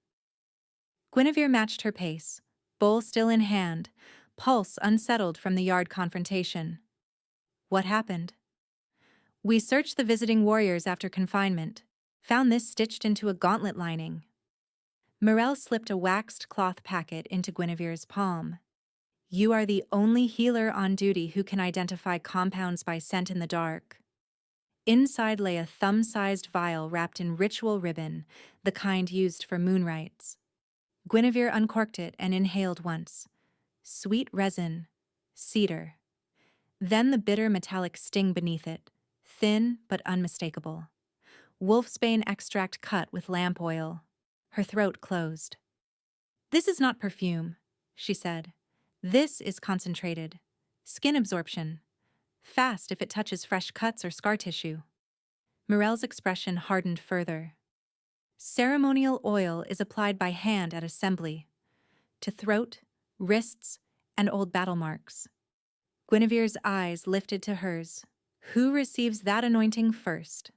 Guinevere matched her pace, bowl still in hand, pulse unsettled from the yard confrontation. What happened? We searched the visiting warriors after confinement, found this stitched into a gauntlet lining. Morel slipped a waxed cloth packet into Guinevere's palm. You are the only healer on duty who can identify compounds by scent in the dark. Inside lay a thumb-sized vial wrapped in ritual ribbon, the kind used for moon rites. Guinevere uncorked it and inhaled once. Sweet resin, cedar. Then the bitter metallic sting beneath it, thin but unmistakable. Wolfsbane extract cut with lamp oil. Her throat closed. This is not perfume, she said. This is concentrated. Skin absorption. Fast if it touches fresh cuts or scar tissue. Morel's expression hardened further. Ceremonial oil is applied by hand at assembly. To throat, wrists, and old battle marks. Guinevere's eyes lifted to hers. Who receives that anointing first?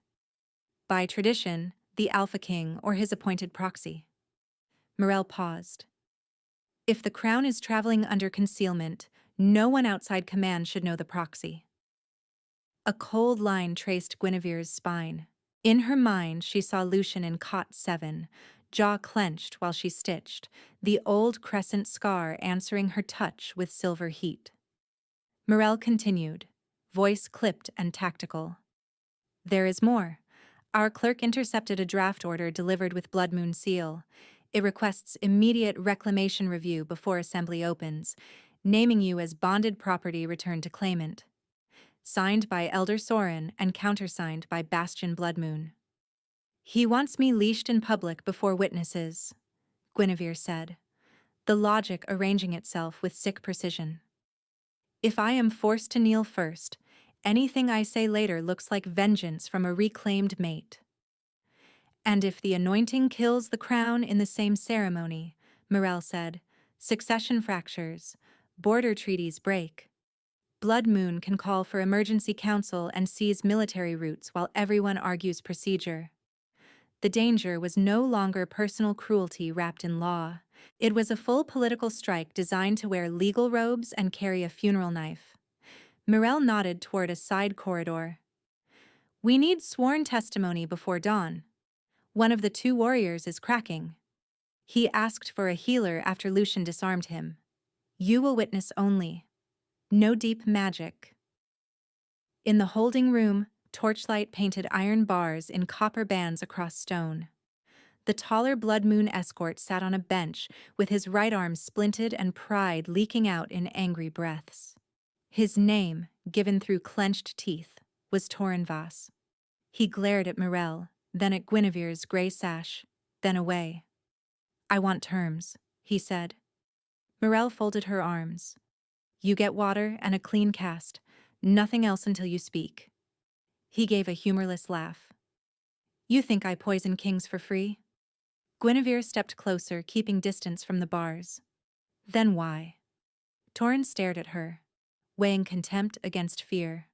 By tradition, the Alpha King or his appointed proxy. Morel paused. If the crown is traveling under concealment, no one outside command should know the proxy. A cold line traced Guinevere's spine. In her mind, she saw Lucian in cot 7, jaw clenched while she stitched, the old crescent scar answering her touch with silver heat. Morel continued, voice clipped and tactical. There is more. Our clerk intercepted a draft order delivered with Blood Moon seal. It requests immediate reclamation review before assembly opens, naming you as bonded property returned to claimant. Signed by Elder Soren and countersigned by Bastion Bloodmoon. He wants me leashed in public before witnesses, Guinevere said, the logic arranging itself with sick precision. If I am forced to kneel first, anything I say later looks like vengeance from a reclaimed mate. And if the anointing kills the crown in the same ceremony, Morel said, succession fractures, border treaties break. Blood Moon can call for emergency council and seize military routes while everyone argues procedure. The danger was no longer personal cruelty wrapped in law. It was a full political strike designed to wear legal robes and carry a funeral knife. Morel nodded toward a side corridor. We need sworn testimony before dawn. One of the 2 warriors is cracking. He asked for a healer after Lucian disarmed him. You will witness only. No deep magic. In the holding room, torchlight painted iron bars in copper bands across stone. The taller Blood Moon escort sat on a bench with his right arm splinted and pride leaking out in angry breaths. His name, given through clenched teeth, was Torenvas. He glared at Morel, then at Guinevere's gray sash, then away. I want terms, he said. Morel folded her arms. You get water and a clean cast, nothing else until you speak. He gave a humorless laugh. You think I poison kings for free? Guinevere stepped closer, keeping distance from the bars. Then why? Torin stared at her, weighing contempt against fear.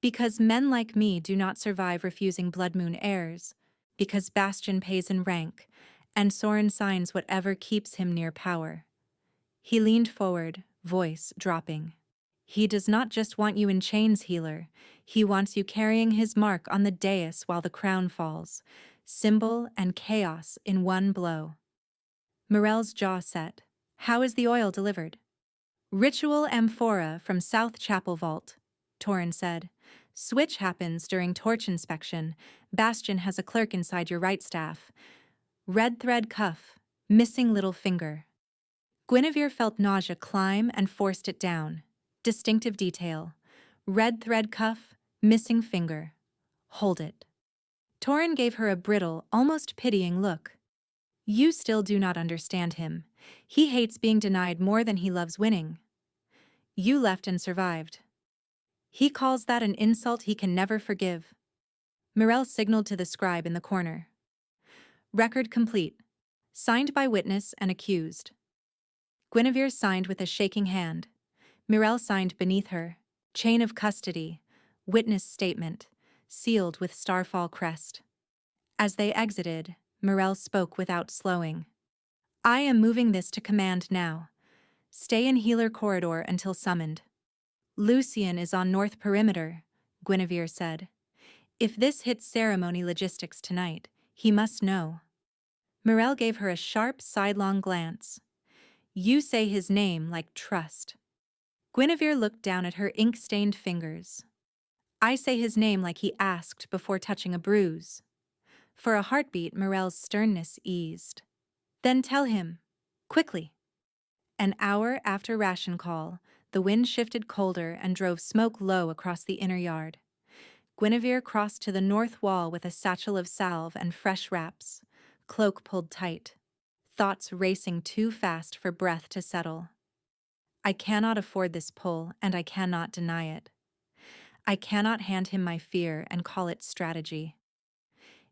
Because men like me do not survive refusing Blood Moon heirs, because Bastion pays in rank, and Soren signs whatever keeps him near power. He leaned forward, voice dropping. He does not just want you in chains, healer. He wants you carrying his mark on the dais while the crown falls. Symbol and chaos in one blow. Morel's jaw set. How is the oil delivered? Ritual amphora from South Chapel Vault, Torrin said. Switch happens during torch inspection. Bastion has a clerk inside your right staff. Red thread cuff, missing little finger. Guinevere felt nausea climb and forced it down. Distinctive detail. Red thread cuff, missing finger. Hold it. Torrin gave her a brittle, almost pitying look. You still do not understand him. He hates being denied more than he loves winning. You left and survived. He calls that an insult he can never forgive. Morel signaled to the scribe in the corner. Record complete. Signed by witness and accused. Guinevere signed with a shaking hand. Morel signed beneath her. Chain of custody. Witness statement. Sealed with starfall crest. As they exited, Morel spoke without slowing. I am moving this to command now. Stay in healer corridor until summoned. Lucien is on north perimeter, Guinevere said. If this hits ceremony logistics tonight, he must know. Morel gave her a sharp, sidelong glance. You say his name like trust. Guinevere looked down at her ink-stained fingers. I say his name like he asked before touching a bruise. For a heartbeat, Morel's sternness eased. Then tell him. Quickly. An hour after ration call, the wind shifted colder and drove smoke low across the inner yard. Guinevere crossed to the north wall with a satchel of salve and fresh wraps, cloak pulled tight, thoughts racing too fast for breath to settle. I cannot afford this pull, and I cannot deny it. I cannot hand him my fear and call it strategy.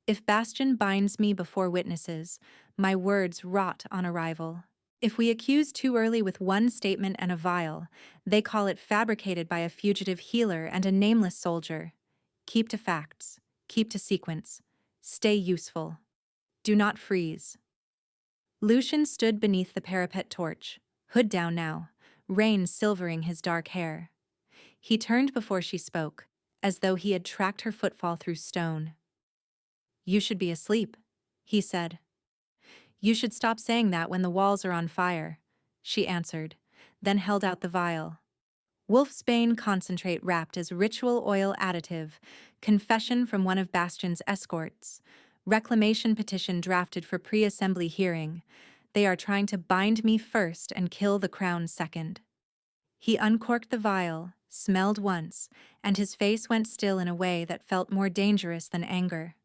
If Bastion binds me before witnesses, my words rot on arrival. If we accuse too early with one statement and a vial, they call it fabricated by a fugitive healer and a nameless soldier. Keep to facts. Keep to sequence. Stay useful. Do not freeze. Lucien stood beneath the parapet torch, hood down now, rain silvering his dark hair. He turned before she spoke, as though he had tracked her footfall through stone. You should be asleep, he said. You should stop saying that when the walls are on fire, she answered, then held out the vial. Wolfsbane concentrate wrapped as ritual oil additive, confession from one of Bastion's escorts, reclamation petition drafted for pre-assembly hearing. They are trying to bind me first and kill the crown second. He uncorked the vial, smelled once, and his face went still in a way that felt more dangerous than anger.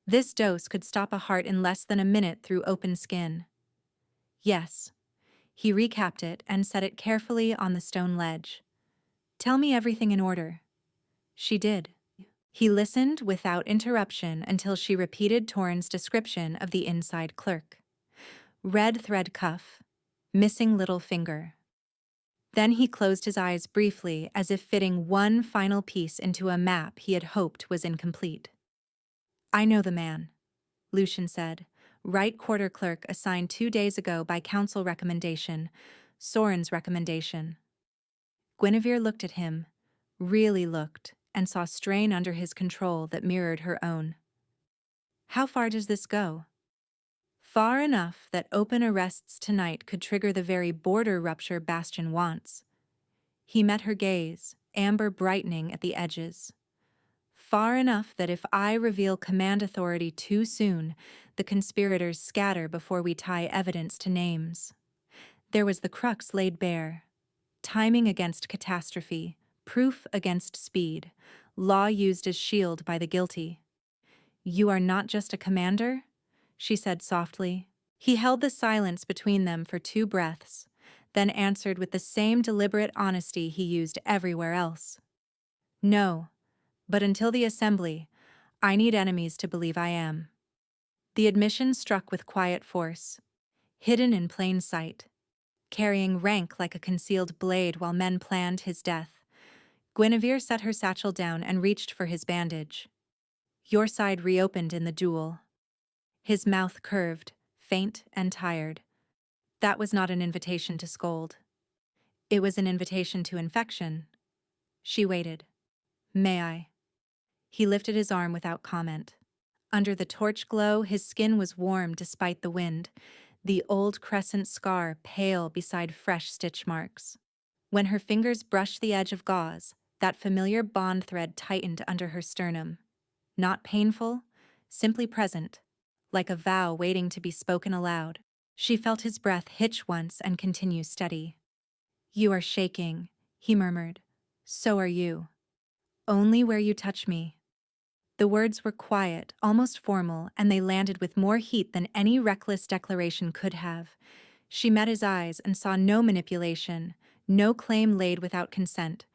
This dose could stop a heart in less than a minute through open skin. Yes. He recapped it and set it carefully on the stone ledge. Tell me everything in order. She did. He listened without interruption until she repeated Torrin's description of the inside clerk. Red thread cuff, missing little finger. Then he closed his eyes briefly as if fitting one final piece into a map he had hoped was incomplete. I know the man, Lucien said. Right quarter clerk assigned 2 days ago by council recommendation, Soren's recommendation. Guinevere looked at him, really looked, and saw strain under his control that mirrored her own. How far does this go? Far enough that open arrests tonight could trigger the very border rupture Bastion wants. He met her gaze, amber brightening at the edges. Far enough that if I reveal command authority too soon, the conspirators scatter before we tie evidence to names. There was the crux laid bare. Timing against catastrophe, proof against speed, law used as shield by the guilty. You are not just a commander? She said softly. He held the silence between them for 2 breaths, then answered with the same deliberate honesty he used everywhere else. No. But until the assembly, I need enemies to believe I am. The admission struck with quiet force, hidden in plain sight, carrying rank like a concealed blade while men planned his death. Guinevere set her satchel down and reached for his bandage. Your side reopened in the duel. His mouth curved, faint and tired. That was not an invitation to scold. It was an invitation to infection. She waited. May I? He lifted his arm without comment. Under the torch glow, his skin was warm despite the wind, the old crescent scar pale beside fresh stitch marks. When her fingers brushed the edge of gauze, that familiar bond thread tightened under her sternum. Not painful, simply present, like a vow waiting to be spoken aloud. She felt his breath hitch once and continue steady. You are shaking, he murmured. So are you. Only where you touch me. The words were quiet, almost formal, and they landed with more heat than any reckless declaration could have. She met his eyes and saw no manipulation, no claim laid without consent,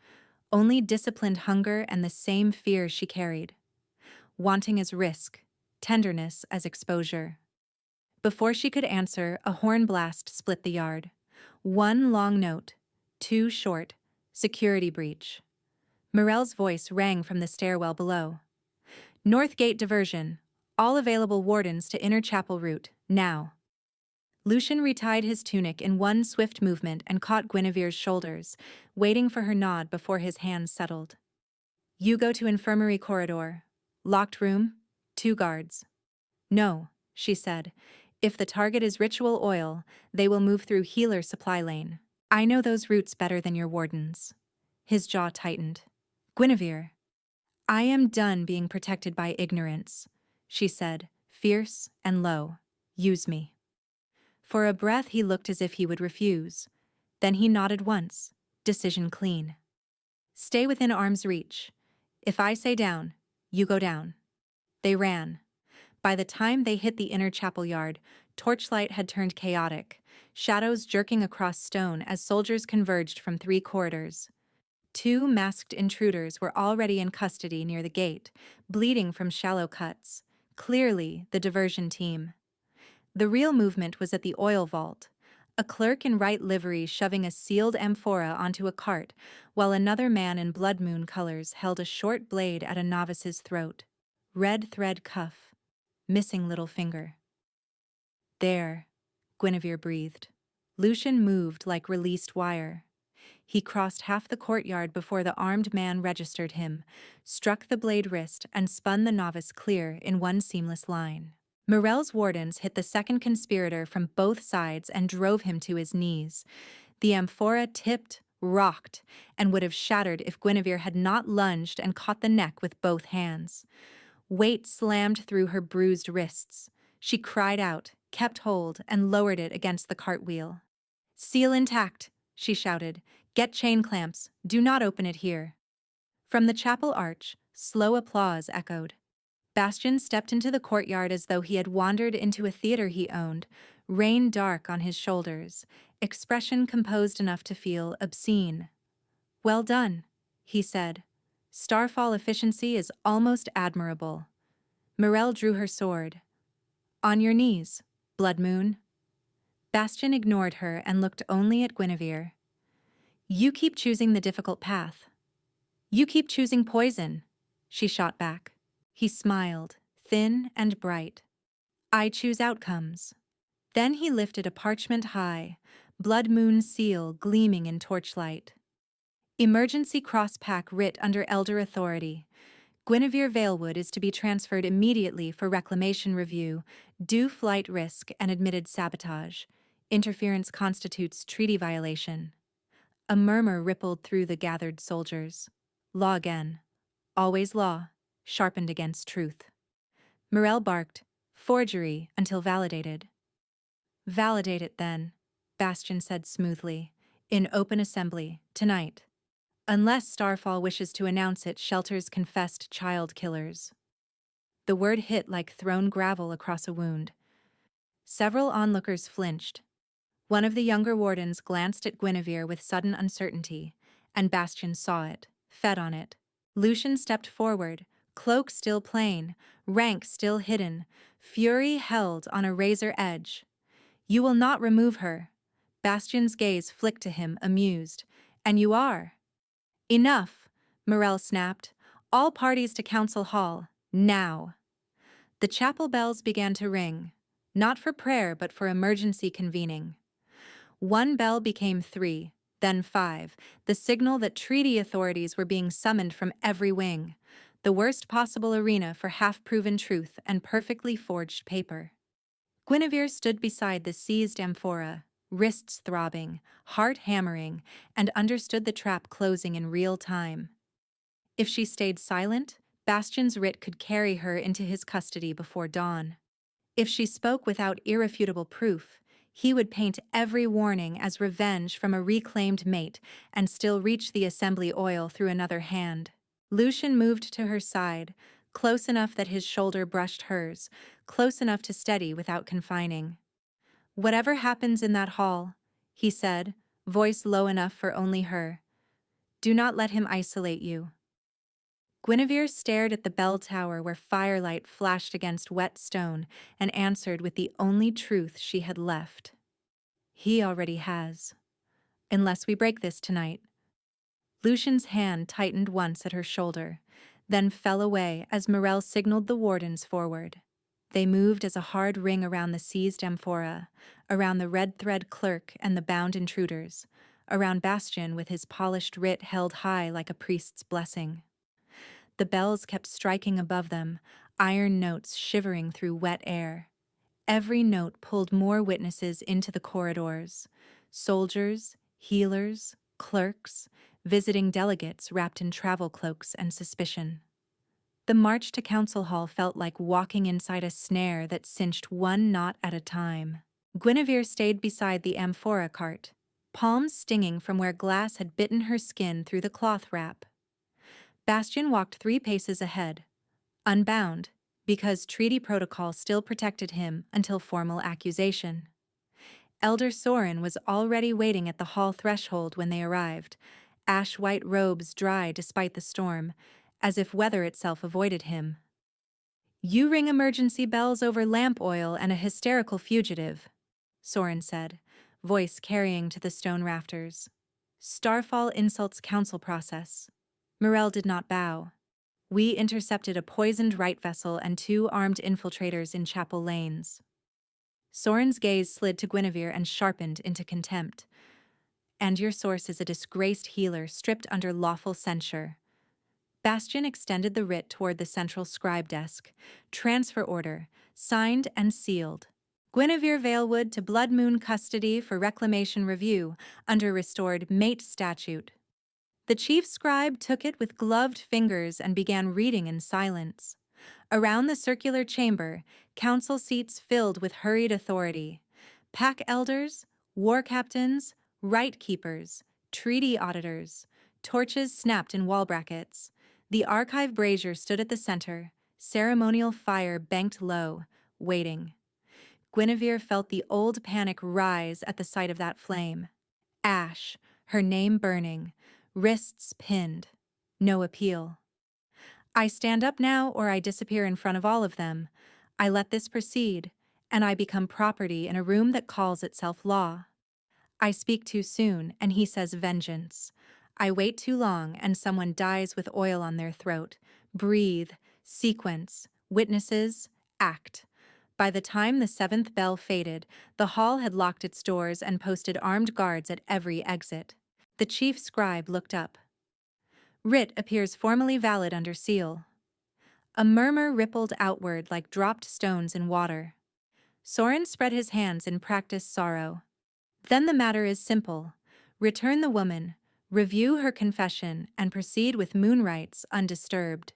only disciplined hunger and the same fear she carried. Wanting as risk, tenderness as exposure. Before she could answer, a horn blast split the yard. One long note, two short, security breach. Morel's voice rang from the stairwell below. North Gate diversion. All available wardens to inner chapel route, now. Lucian retied his tunic in one swift movement and caught Guinevere's shoulders, waiting for her nod before his hands settled. You go to infirmary corridor. Locked room, 2 guards. No, she said. If the target is ritual oil, they will move through healer supply lane. I know those routes better than your wardens. His jaw tightened. Guinevere. I am done being protected by ignorance, she said, fierce and low. Use me. For a breath he looked as if he would refuse. Then he nodded once, decision clean. Stay within arm's reach. If I say down, you go down. They ran. By the time they hit the inner chapel yard, torchlight had turned chaotic, shadows jerking across stone as soldiers converged from 3 corridors. 2 masked intruders were already in custody near the gate, bleeding from shallow cuts. Clearly, the diversion team. The real movement was at the oil vault, a clerk in right livery shoving a sealed amphora onto a cart, while another man in blood moon colors held a short blade at a novice's throat. Red thread cuff. Missing little finger. There, Guinevere breathed. Lucian moved like released wire. He crossed half the courtyard before the armed man registered him, struck the blade wrist, and spun the novice clear in one seamless line. Morel's wardens hit the second conspirator from both sides and drove him to his knees. The amphora tipped, rocked, and would have shattered if Guinevere had not lunged and caught the neck with both hands. Weight slammed through her bruised wrists. She cried out, kept hold, and lowered it against the cartwheel. Seal intact, she shouted. Get chain clamps. Do not open it here. From the chapel arch, slow applause echoed. Bastian stepped into the courtyard as though he had wandered into a theater he owned, rain dark on his shoulders, expression composed enough to feel obscene. Well done, he said. Starfall efficiency is almost admirable. Morel drew her sword. On your knees, Blood Moon. Bastian ignored her and looked only at Guinevere. You keep choosing the difficult path. You keep choosing poison, she shot back. He smiled, thin and bright. I choose outcomes. Then he lifted a parchment high, Blood Moon seal gleaming in torchlight. Emergency cross-pack writ under elder authority. Guinevere Valewood is to be transferred immediately for reclamation review, due flight risk and admitted sabotage. Interference constitutes treaty violation. A murmur rippled through the gathered soldiers. Law again. Always law, sharpened against truth. Morel barked, forgery until validated. Validate it then, Bastian said smoothly, in open assembly, tonight. Unless Starfall wishes to announce it shelters confessed child killers. The word hit like thrown gravel across a wound. Several onlookers flinched. One of the younger wardens glanced at Guinevere with sudden uncertainty, and Bastian saw it, fed on it. Lucian stepped forward, cloak still plain, rank still hidden, fury held on a razor edge. You will not remove her. Bastian's gaze flicked to him, amused. And you are. Enough, Morel snapped. All parties to council hall, now. The chapel bells began to ring, not for prayer but for emergency convening. One bell became 3, then 5, the signal that treaty authorities were being summoned from every wing, the worst possible arena for half-proven truth and perfectly forged paper. Guinevere stood beside the seized amphora, wrists throbbing, heart hammering, and understood the trap closing in real time. If she stayed silent, Bastian's writ could carry her into his custody before dawn. If she spoke without irrefutable proof, he would paint every warning as revenge from a reclaimed mate and still reach the assembly oil through another hand. Lucian moved to her side, close enough that his shoulder brushed hers, close enough to steady without confining. "Whatever happens in that hall," he said, voice low enough for only her, "do not let him isolate you." Guinevere stared at the bell tower where firelight flashed against wet stone and answered with the only truth she had left. "He already has. Unless we break this tonight." Lucian's hand tightened once at her shoulder, then fell away as Morel signaled the wardens forward. They moved as a hard ring around the seized amphora, around the red thread clerk and the bound intruders, around Bastian with his polished writ held high like a priest's blessing. The bells kept striking above them, iron notes shivering through wet air. Every note pulled more witnesses into the corridors: soldiers, healers, clerks, visiting delegates wrapped in travel cloaks and suspicion. The march to Council Hall felt like walking inside a snare that cinched one knot at a time. Guinevere stayed beside the amphora cart, palms stinging from where glass had bitten her skin through the cloth wrap. Bastian walked 3 paces ahead, unbound, because treaty protocol still protected him until formal accusation. Elder Sorin was already waiting at the hall threshold when they arrived, ash-white robes dry despite the storm, as if weather itself avoided him. "You ring emergency bells over lamp oil and a hysterical fugitive," Sorin said, voice carrying to the stone rafters. "Starfall insults council process." Morel did not bow. "We intercepted a poisoned right vessel and 2 armed infiltrators in Chapel Lanes." Sorin's gaze slid to Guinevere and sharpened into contempt. "And your source is a disgraced healer stripped under lawful censure." Bastian extended the writ toward the central scribe desk. "Transfer order, signed and sealed. Guinevere Valewood to Blood Moon custody for reclamation review under restored mate statute." The chief scribe took it with gloved fingers and began reading in silence. Around the circular chamber, council seats filled with hurried authority. Pack elders, war captains, right keepers, treaty auditors, torches snapped in wall brackets. The archive brazier stood at the center, ceremonial fire banked low, waiting. Guinevere felt the old panic rise at the sight of that flame. Ash, her name burning, wrists pinned. No appeal. "I stand up now or I disappear in front of all of them. I let this proceed, and I become property in a room that calls itself law. I speak too soon, and he says vengeance. I wait too long, and someone dies with oil on their throat. Breathe, sequence, witnesses, act." By the time the 7th bell faded, the hall had locked its doors and posted armed guards at every exit. The chief scribe looked up. "Writ appears formally valid under seal." A murmur rippled outward like dropped stones in water. Sorin spread his hands in practiced sorrow. "Then the matter is simple. Return the woman, review her confession, and proceed with moon rites undisturbed."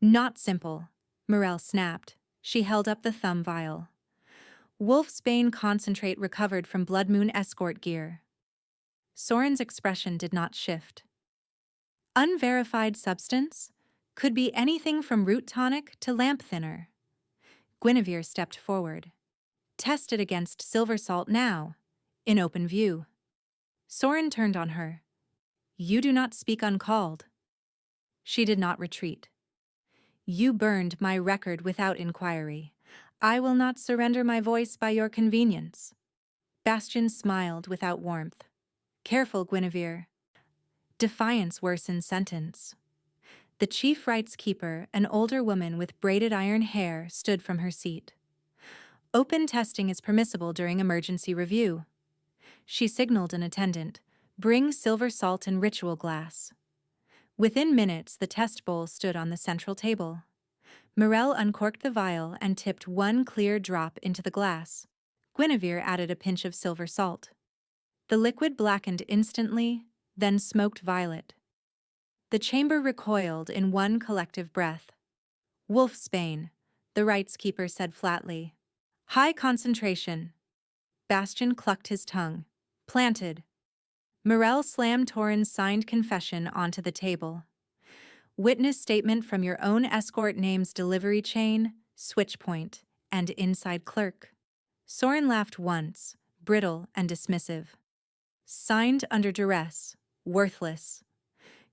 "Not simple," Morel snapped. She held up the thumb vial. "Wolfsbane concentrate recovered from Blood Moon escort gear." Sorin's expression did not shift. "Unverified substance? Could be anything from root tonic to lamp thinner." Guinevere stepped forward. "Test it against silver salt now, in open view." Sorin turned on her. "You do not speak uncalled." She did not retreat. "You burned my record without inquiry. I will not surrender my voice by your convenience." Bastian smiled without warmth. "Careful, Guinevere. Defiance worsens sentence." The chief rights keeper, an older woman with braided iron hair, stood from her seat. "Open testing is permissible during emergency review." She signaled an attendant, "Bring silver salt and ritual glass." Within minutes, the test bowl stood on the central table. Morel uncorked the vial and tipped one clear drop into the glass. Guinevere added a pinch of silver salt. The liquid blackened instantly, then smoked violet. The chamber recoiled in one collective breath. "Wolfsbane," the rites keeper said flatly. "High concentration." Bastian clucked his tongue. "Planted." Morel slammed Torin's signed confession onto the table. "Witness statement from your own escort names delivery chain, switchpoint, and inside clerk." Soren laughed once, brittle and dismissive. "Signed under duress. Worthless."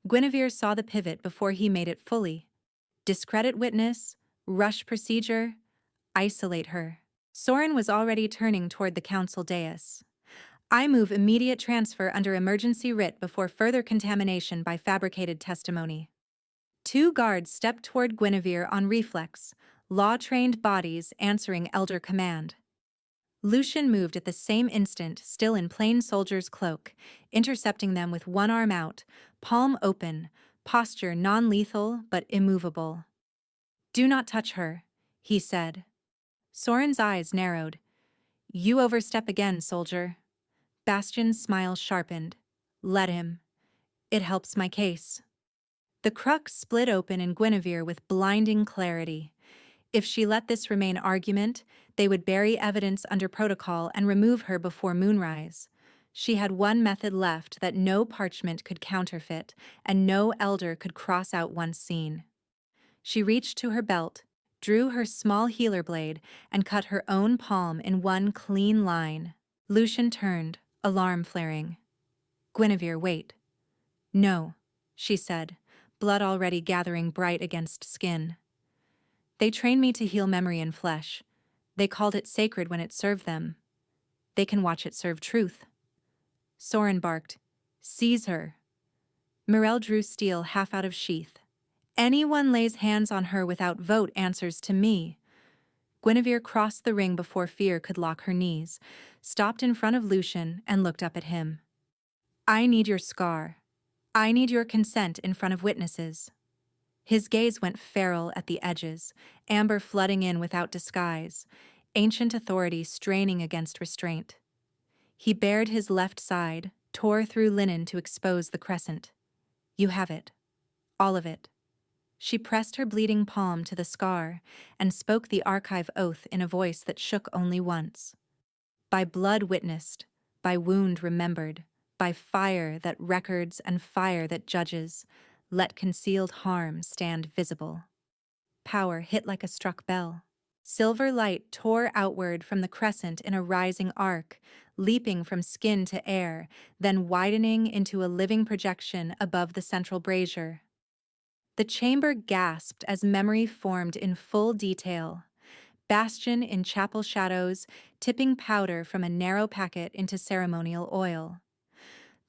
Guinevere saw the pivot before he made it fully. Discredit witness, rush procedure, isolate her. Soren was already turning toward the council dais. "I move immediate transfer under emergency writ before further contamination by fabricated testimony." Two guards stepped toward Guinevere on reflex, law-trained bodies answering elder command. Lucian moved at the same instant, still in plain soldier's cloak, intercepting them with one arm out, palm open, posture non-lethal but immovable. "Do not touch her," he said. Soren's eyes narrowed. "You overstep again, soldier." Bastian's smile sharpened. "Let him. It helps my case." The crux split open in Guinevere with blinding clarity. If she let this remain argument, they would bury evidence under protocol and remove her before moonrise. She had one method left that no parchment could counterfeit, and no elder could cross out once seen. She reached to her belt, drew her small healer blade, and cut her own palm in one clean line. Lucian turned, alarm flaring. "Guinevere, wait." "No," she said, blood already gathering bright against skin. "They trained me to heal memory in flesh. They called it sacred when it served them. They can watch it serve truth." Soren barked, "Seize her." Morel drew steel half out of sheath. "Anyone lays hands on her without vote answers to me." Guinevere crossed the ring before fear could lock her knees, stopped in front of Lucian, and looked up at him. "I need your scar. I need your consent in front of witnesses." His gaze went feral at the edges, amber flooding in without disguise, ancient authority straining against restraint. He bared his left side, tore through linen to expose the crescent. "You have it. All of it." She pressed her bleeding palm to the scar and spoke the archive oath in a voice that shook only once. "By blood witnessed, by wound remembered, by fire that records and fire that judges, let concealed harm stand visible." Power hit like a struck bell. Silver light tore outward from the crescent in a rising arc, leaping from skin to air, then widening into a living projection above the central brazier. The chamber gasped as memory formed in full detail. Bastian in chapel shadows, tipping powder from a narrow packet into ceremonial oil.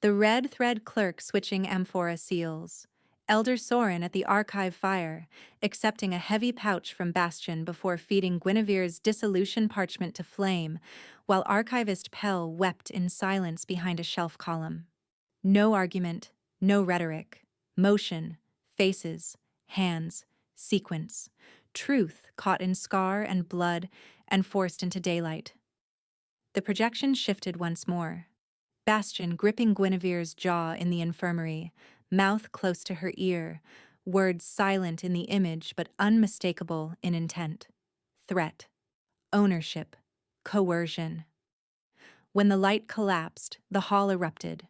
The red thread clerk switching amphora seals. Elder Soren at the archive fire, accepting a heavy pouch from Bastian before feeding Guinevere's dissolution parchment to flame, while archivist Pell wept in silence behind a shelf column. No argument, no rhetoric. Motion, faces, hands, sequence. Truth caught in scar and blood and forced into daylight. The projection shifted once more. Bastian gripping Guinevere's jaw in the infirmary, mouth close to her ear, words silent in the image but unmistakable in intent. Threat, ownership, coercion. When the light collapsed, the hall erupted.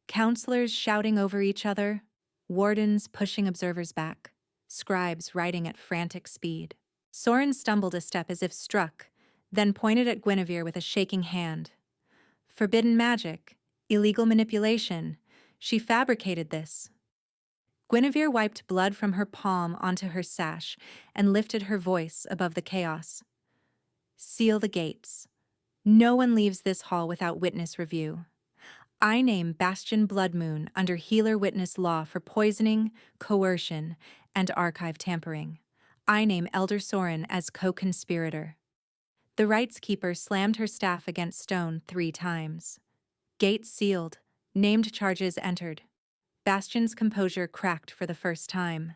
Counselors shouting over each other, wardens pushing observers back, scribes writing at frantic speed. Soren stumbled a step as if struck, then pointed at Guinevere with a shaking hand. Forbidden magic, illegal manipulation. She fabricated this. Guinevere wiped blood from her palm onto her sash and lifted her voice above the chaos. "Seal the gates. No one leaves this hall without witness review. I name Bastian Bloodmoon under healer witness law for poisoning, coercion, and archive tampering. I name Elder Soren as co-conspirator." The rites keeper slammed her staff against stone 3 times. Gates sealed. Named charges entered. Bastian's composure cracked for the first time.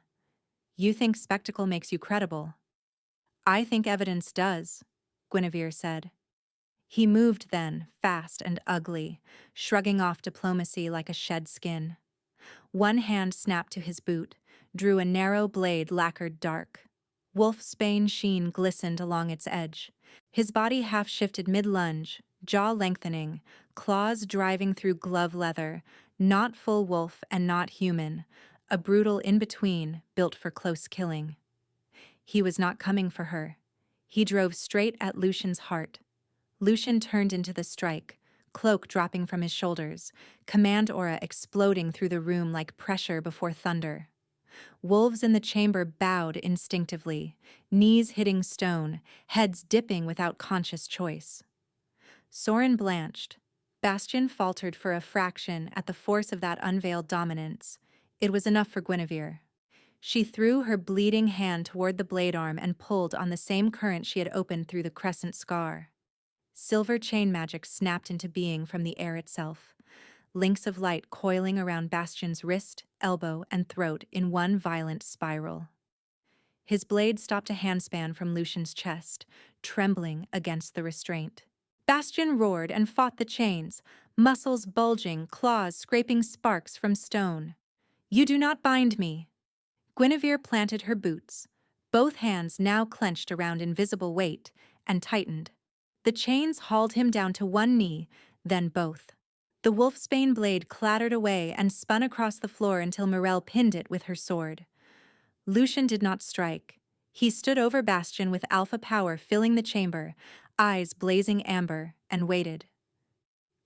You think spectacle makes you credible? I think evidence does, Guinevere said. He moved then, fast and ugly, shrugging off diplomacy like a shed skin. One hand snapped to his boot, drew a narrow blade lacquered dark. Wolfsbane sheen glistened along its edge. His body half-shifted mid-lunge, jaw lengthening, claws driving through glove leather, not full wolf and not human, a brutal in-between built for close killing. He was not coming for her. He drove straight at Lucian's heart. Lucian turned into the strike, cloak dropping from his shoulders, command aura exploding through the room like pressure before thunder. Wolves in the chamber bowed instinctively, knees hitting stone, heads dipping without conscious choice. Sorin blanched. Bastian faltered for a fraction at the force of that unveiled dominance. It was enough for Guinevere. She threw her bleeding hand toward the blade arm and pulled on the same current she had opened through the crescent scar. Silver chain magic snapped into being from the air itself. Links of light coiling around Bastian's wrist, elbow, and throat in one violent spiral. His blade stopped a handspan from Lucian's chest, trembling against the restraint. Bastian roared and fought the chains, muscles bulging, claws scraping sparks from stone. You do not bind me. Guinevere planted her boots, both hands now clenched around invisible weight, and tightened. The chains hauled him down to one knee, then both. The wolfsbane blade clattered away and spun across the floor until Morel pinned it with her sword. Lucian did not strike. He stood over Bastian with alpha power filling the chamber, eyes blazing amber, and waited.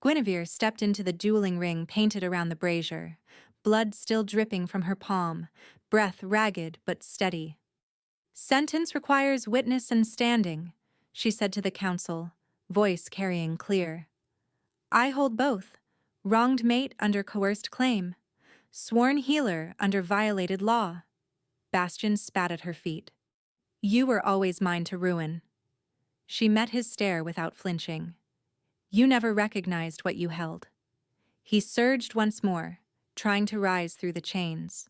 Guinevere stepped into the dueling ring painted around the brazier, blood still dripping from her palm, breath ragged but steady. Sentence requires witness and standing, she said to the council, voice carrying clear. I hold both. Wronged mate under coerced claim. Sworn healer under violated law. Bastian spat at her feet. You were always mine to ruin. She met his stare without flinching. You never recognized what you held. He surged once more, trying to rise through the chains.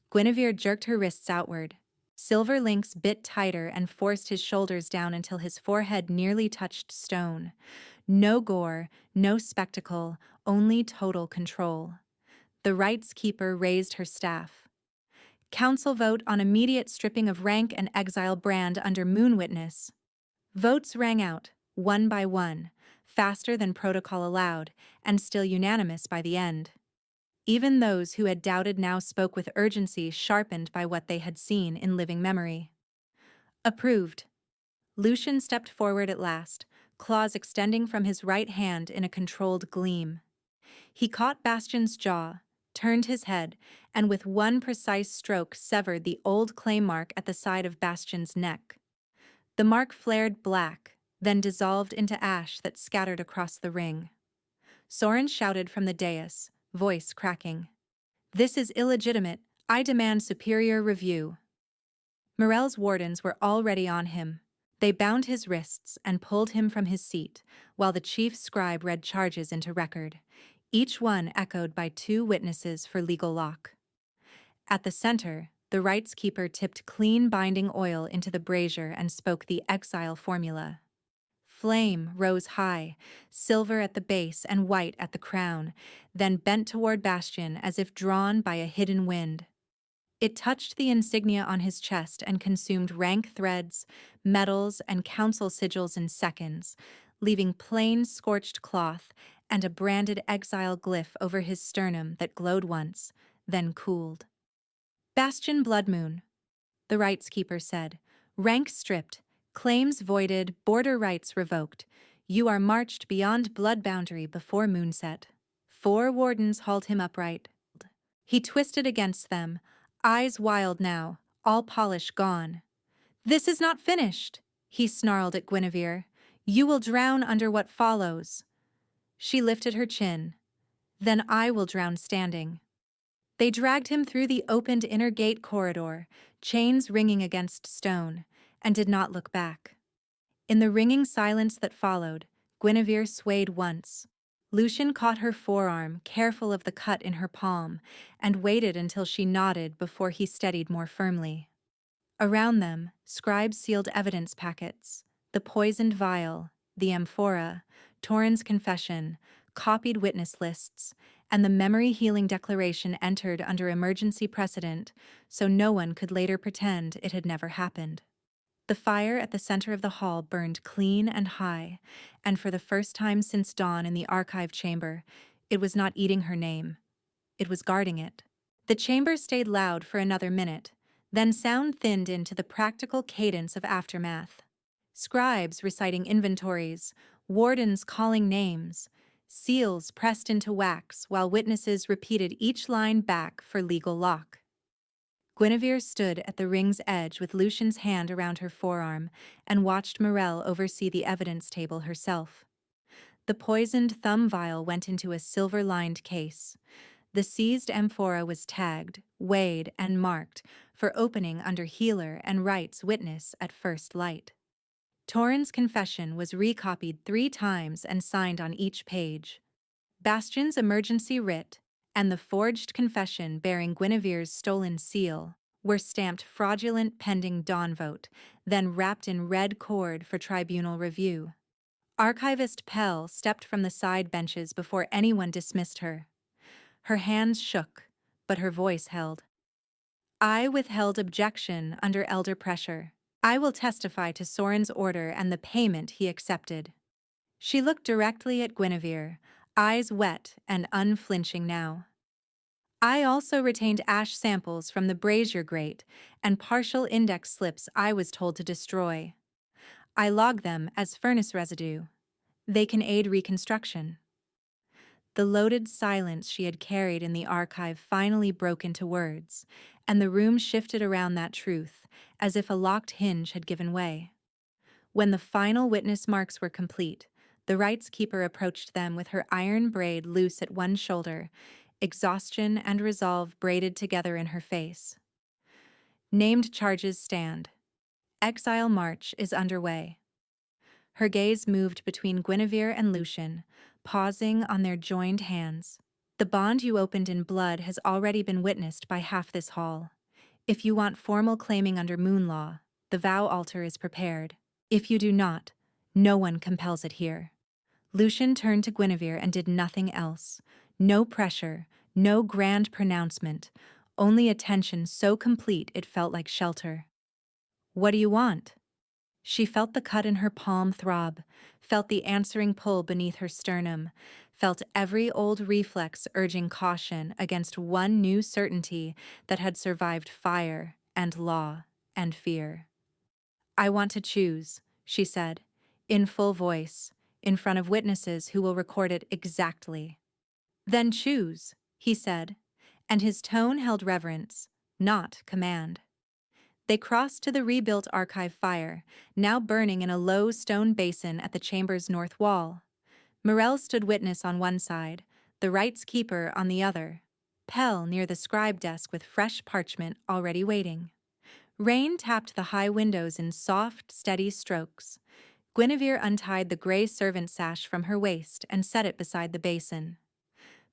Guinevere jerked her wrists outward. Silver links bit tighter and forced his shoulders down until his forehead nearly touched stone. No gore, no spectacle, only total control. The Rights Keeper raised her staff. Council vote on immediate stripping of rank and exile Brand under Moon Witness. Votes rang out, one by one, faster than protocol allowed, and still unanimous by the end. Even those who had doubted now spoke with urgency sharpened by what they had seen in living memory. Approved. Lucian stepped forward at last, claws extending from his right hand in a controlled gleam. He caught Bastian's jaw, turned his head, and with one precise stroke severed the old clay mark at the side of Bastian's neck. The mark flared black, then dissolved into ash that scattered across the ring. Sorin shouted from the dais, voice cracking. This is illegitimate. I demand superior review. Morel's wardens were already on him. They bound his wrists and pulled him from his seat, while the chief scribe read charges into record, each one echoed by 2 witnesses for legal lock. At the center, the Rights Keeper tipped clean binding oil into the brazier and spoke the exile formula. Flame rose high, silver at the base and white at the crown, then bent toward Bastian as if drawn by a hidden wind. It touched the insignia on his chest and consumed rank threads, medals, and council sigils in seconds, leaving plain scorched cloth and a branded exile glyph over his sternum that glowed once, then cooled. Bastian Bloodmoon, the Rights Keeper said, rank stripped, claims voided, border rights revoked. You are marched beyond blood boundary before moonset. 4 wardens hauled him upright. He twisted against them, eyes wild now, all polish gone. This is not finished, he snarled at Guinevere. You will drown under what follows. She lifted her chin. Then I will drown standing. They dragged him through the opened inner gate corridor, chains ringing against stone, and did not look back. In the ringing silence that followed, Guinevere swayed once. Lucian caught her forearm, careful of the cut in her palm, and waited until she nodded before he steadied more firmly. Around them, scribes sealed evidence packets, the poisoned vial, the amphora, Torin's confession, copied witness lists, and the memory healing declaration entered under emergency precedent so no one could later pretend it had never happened. The fire at the center of the hall burned clean and high, and for the first time since dawn in the archive chamber, it was not eating her name. It was guarding it. The chamber stayed loud for another minute, then sound thinned into the practical cadence of aftermath. Scribes reciting inventories, wardens calling names, seals pressed into wax while witnesses repeated each line back for legal lock. Guinevere stood at the ring's edge with Lucian's hand around her forearm and watched Morel oversee the evidence table herself. The poisoned thumb vial went into a silver-lined case. The seized amphora was tagged, weighed, and marked for opening under Healer and Wright's witness at first light. Torin's confession was recopied 3 times and signed on each page. Bastion's emergency writ and the forged confession bearing Guinevere's stolen seal were stamped fraudulent pending dawn vote, then wrapped in red cord for tribunal review. Archivist Pell stepped from the side benches before anyone dismissed her. Her hands shook, but her voice held. I withheld objection under elder pressure. I will testify to Sorin's order and the payment he accepted. She looked directly at Guinevere, eyes wet and unflinching now. I also retained ash samples from the brazier grate and partial index slips I was told to destroy. I log them as furnace residue. They can aid reconstruction. The loaded silence she had carried in the archive finally broke into words, and the room shifted around that truth, as if a locked hinge had given way. When the final witness marks were complete, the rights keeper approached them with her iron braid loose at one shoulder, exhaustion and resolve braided together in her face. Named charges stand. Exile march is underway. Her gaze moved between Guinevere and Lucian, pausing on their joined hands. The bond you opened in blood has already been witnessed by half this hall. If you want formal claiming under moon law, the vow altar is prepared. If you do not, no one compels it here. Lucian turned to Guinevere and did nothing else. No pressure, no grand pronouncement, only attention so complete it felt like shelter. What do you want? She felt the cut in her palm throb, felt the answering pull beneath her sternum, felt every old reflex urging caution against one new certainty that had survived fire and law and fear. I want to choose, she said, in full voice, in front of witnesses who will record it exactly. Then choose, he said, and his tone held reverence, not command. They crossed to the rebuilt archive fire, now burning in a low stone basin at the chamber's north wall. Morel stood witness on one side, the rights keeper on the other, Pell near the scribe desk with fresh parchment already waiting. Rain tapped the high windows in soft, steady strokes. Guinevere untied the gray servant sash from her waist and set it beside the basin.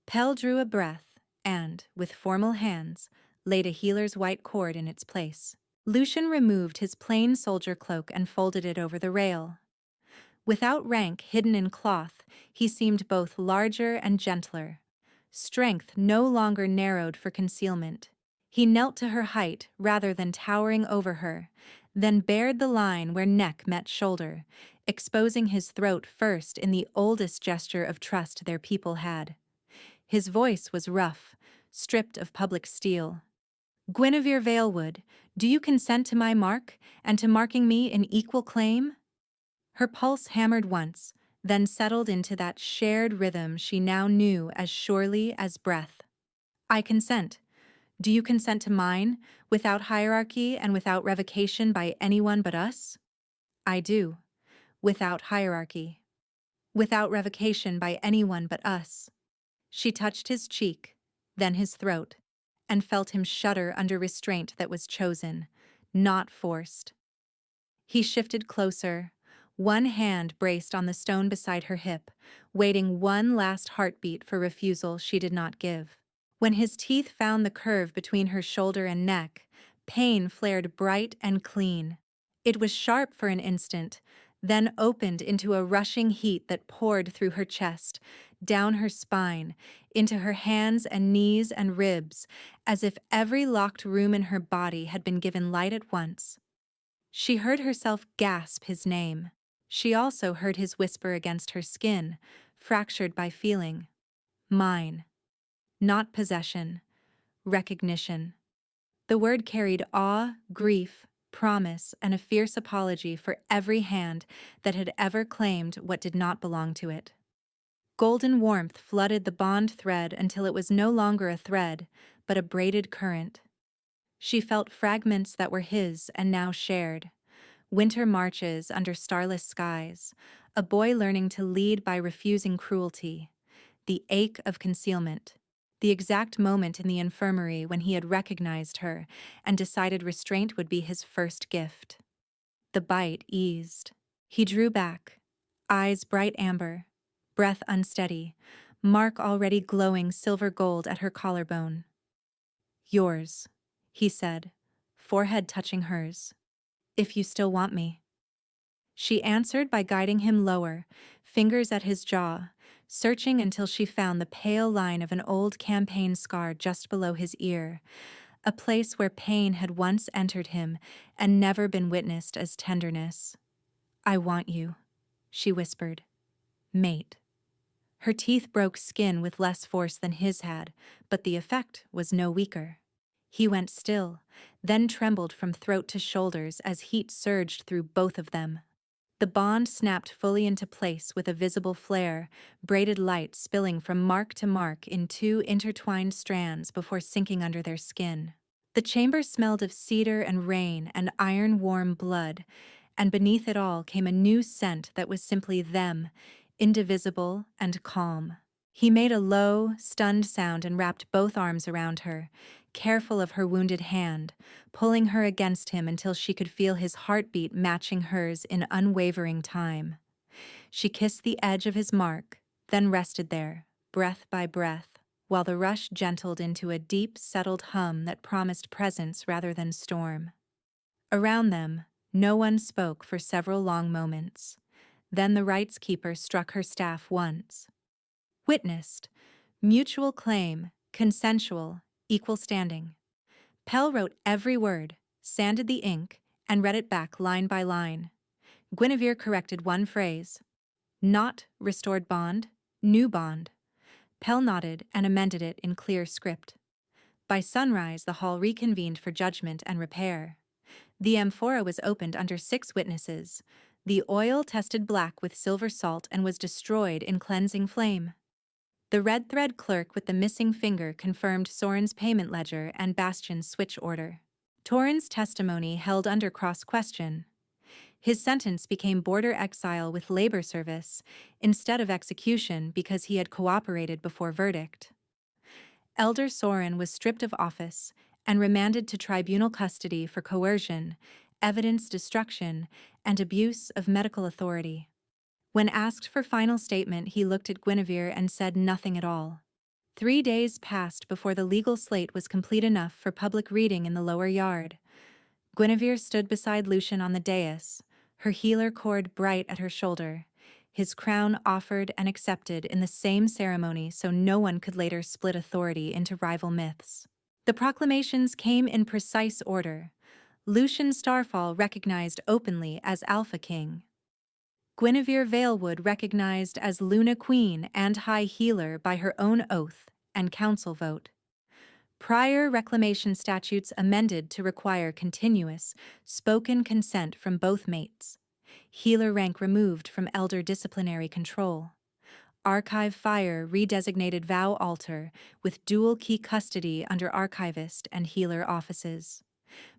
Pell drew a breath and, with formal hands, laid a healer's white cord in its place. Lucian removed his plain soldier cloak and folded it over the rail. Without rank hidden in cloth, he seemed both larger and gentler. Strength no longer narrowed for concealment. He knelt to her height rather than towering over her, then bared the line where neck met shoulder, exposing his throat first in the oldest gesture of trust their people had. His voice was rough, stripped of public steel. Guinevere Valewood, do you consent to my mark, and to marking me in equal claim? Her pulse hammered once, then settled into that shared rhythm she now knew as surely as breath. I consent. Do you consent to mine, without hierarchy and without revocation by anyone but us? I do, without hierarchy. Without revocation by anyone but us. She touched his cheek, then his throat, and felt him shudder under restraint that was chosen, not forced. He shifted closer, One hand braced on the stone beside her hip, waiting one last heartbeat for refusal she did not give. When his teeth found the curve between her shoulder and neck, pain flared bright and clean. It was sharp for an instant, then opened into a rushing heat that poured through her chest, down her spine, into her hands and knees and ribs, as if every locked room in her body had been given light at once. She heard herself gasp his name. She also heard his whisper against her skin, fractured by feeling. Mine. Not possession. Recognition. The word carried awe, grief, promise, and a fierce apology for every hand that had ever claimed what did not belong to it. Golden warmth flooded the bond thread until it was no longer a thread, but a braided current. She felt fragments that were his and now shared. Winter marches under starless skies, a boy learning to lead by refusing cruelty, the ache of concealment, the exact moment in the infirmary when he had recognized her and decided restraint would be his first gift. The bite eased. He drew back, eyes bright amber, breath unsteady, mark already glowing silver gold at her collarbone. Yours, he said, forehead touching hers. If you still want me. She answered by guiding him lower, fingers at his jaw, searching until she found the pale line of an old campaign scar just below his ear, a place where pain had once entered him and never been witnessed as tenderness. I want you, she whispered. Mate. Her teeth broke skin with less force than his had, but the effect was no weaker. He went still, then trembled from throat to shoulders as heat surged through both of them. The bond snapped fully into place with a visible flare, braided light spilling from mark to mark in two intertwined strands before sinking under their skin. The chamber smelled of cedar and rain and iron-warm blood, and beneath it all came a new scent that was simply them, indivisible and calm. He made a low, stunned sound and wrapped both arms around her, careful of her wounded hand, pulling her against him until she could feel his heartbeat matching hers in unwavering time. She kissed the edge of his mark, then rested there, breath by breath, while the rush gentled into a deep, settled hum that promised presence rather than storm. Around them, no one spoke for several long moments. Then the rights keeper struck her staff once. Witnessed. Mutual claim, consensual, equal standing. Pell wrote every word, sanded the ink, and read it back line by line. Guinevere corrected one phrase. Not restored bond, new bond. Pell nodded and amended it in clear script. By sunrise, the hall reconvened for judgment and repair. The amphora was opened under 6 witnesses. The oil tested black with silver salt and was destroyed in cleansing flame. The red thread clerk with the missing finger confirmed Soren's payment ledger and Bastion's switch order. Torin's testimony held under cross-question. His sentence became border exile with labor service instead of execution because he had cooperated before verdict. Elder Soren was stripped of office and remanded to tribunal custody for coercion, evidence destruction, and abuse of medical authority. When asked for final statement, he looked at Guinevere and said nothing at all. 3 days passed before the legal slate was complete enough for public reading in the lower yard. Guinevere stood beside Lucian on the dais, her healer cord bright at her shoulder, his crown offered and accepted in the same ceremony so no one could later split authority into rival myths. The proclamations came in precise order. Lucian Starfall recognized openly as Alpha King. Guinevere Valewood recognized as Luna Queen and High Healer by her own oath and council vote. Prior reclamation statutes amended to require continuous, spoken consent from both mates. Healer rank removed from elder disciplinary control. Archive Fire redesignated vow altar with dual key custody under archivist and healer offices.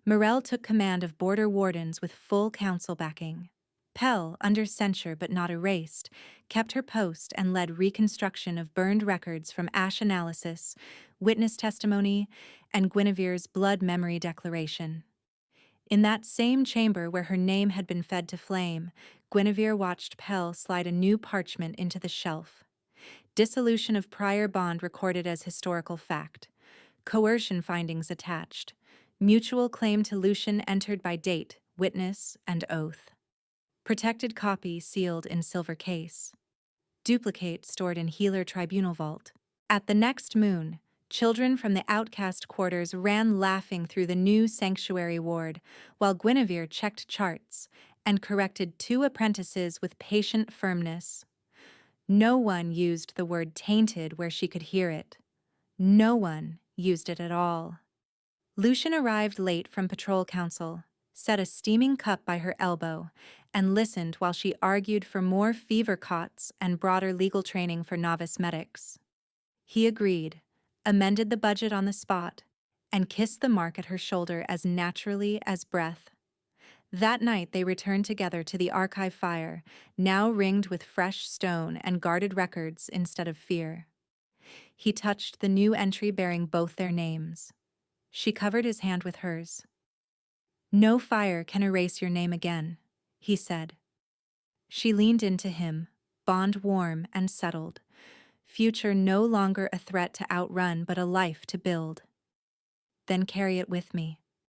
Morel took command of border wardens with full council backing. Pell, under censure but not erased, kept her post and led reconstruction of burned records from ash analysis, witness testimony, and Guinevere's blood memory declaration. In that same chamber where her name had been fed to flame, Guinevere watched Pell slide a new parchment into the shelf. Dissolution of prior bond recorded as historical fact. Coercion findings attached. Mutual claim to Lucian entered by date, witness, and oath. Protected copy sealed in silver case. Duplicate stored in Healer Tribunal vault. At the next moon, children from the outcast quarters ran laughing through the new sanctuary ward, while Guinevere checked charts and corrected 2 apprentices with patient firmness. No one used the word tainted where she could hear it. No one used it at all. Lucian arrived late from patrol council, set a steaming cup by her elbow, and listened while she argued for more fever cots and broader legal training for novice medics. He agreed, amended the budget on the spot, and kissed the mark at her shoulder as naturally as breath. That night they returned together to the archive fire, now ringed with fresh stone and guarded records instead of fear. He touched the new entry bearing both their names. She covered his hand with hers. "No fire can erase your name again," he said. She leaned into him, bond warm and settled. Future no longer a threat to outrun but a life to build. "Then carry it with me."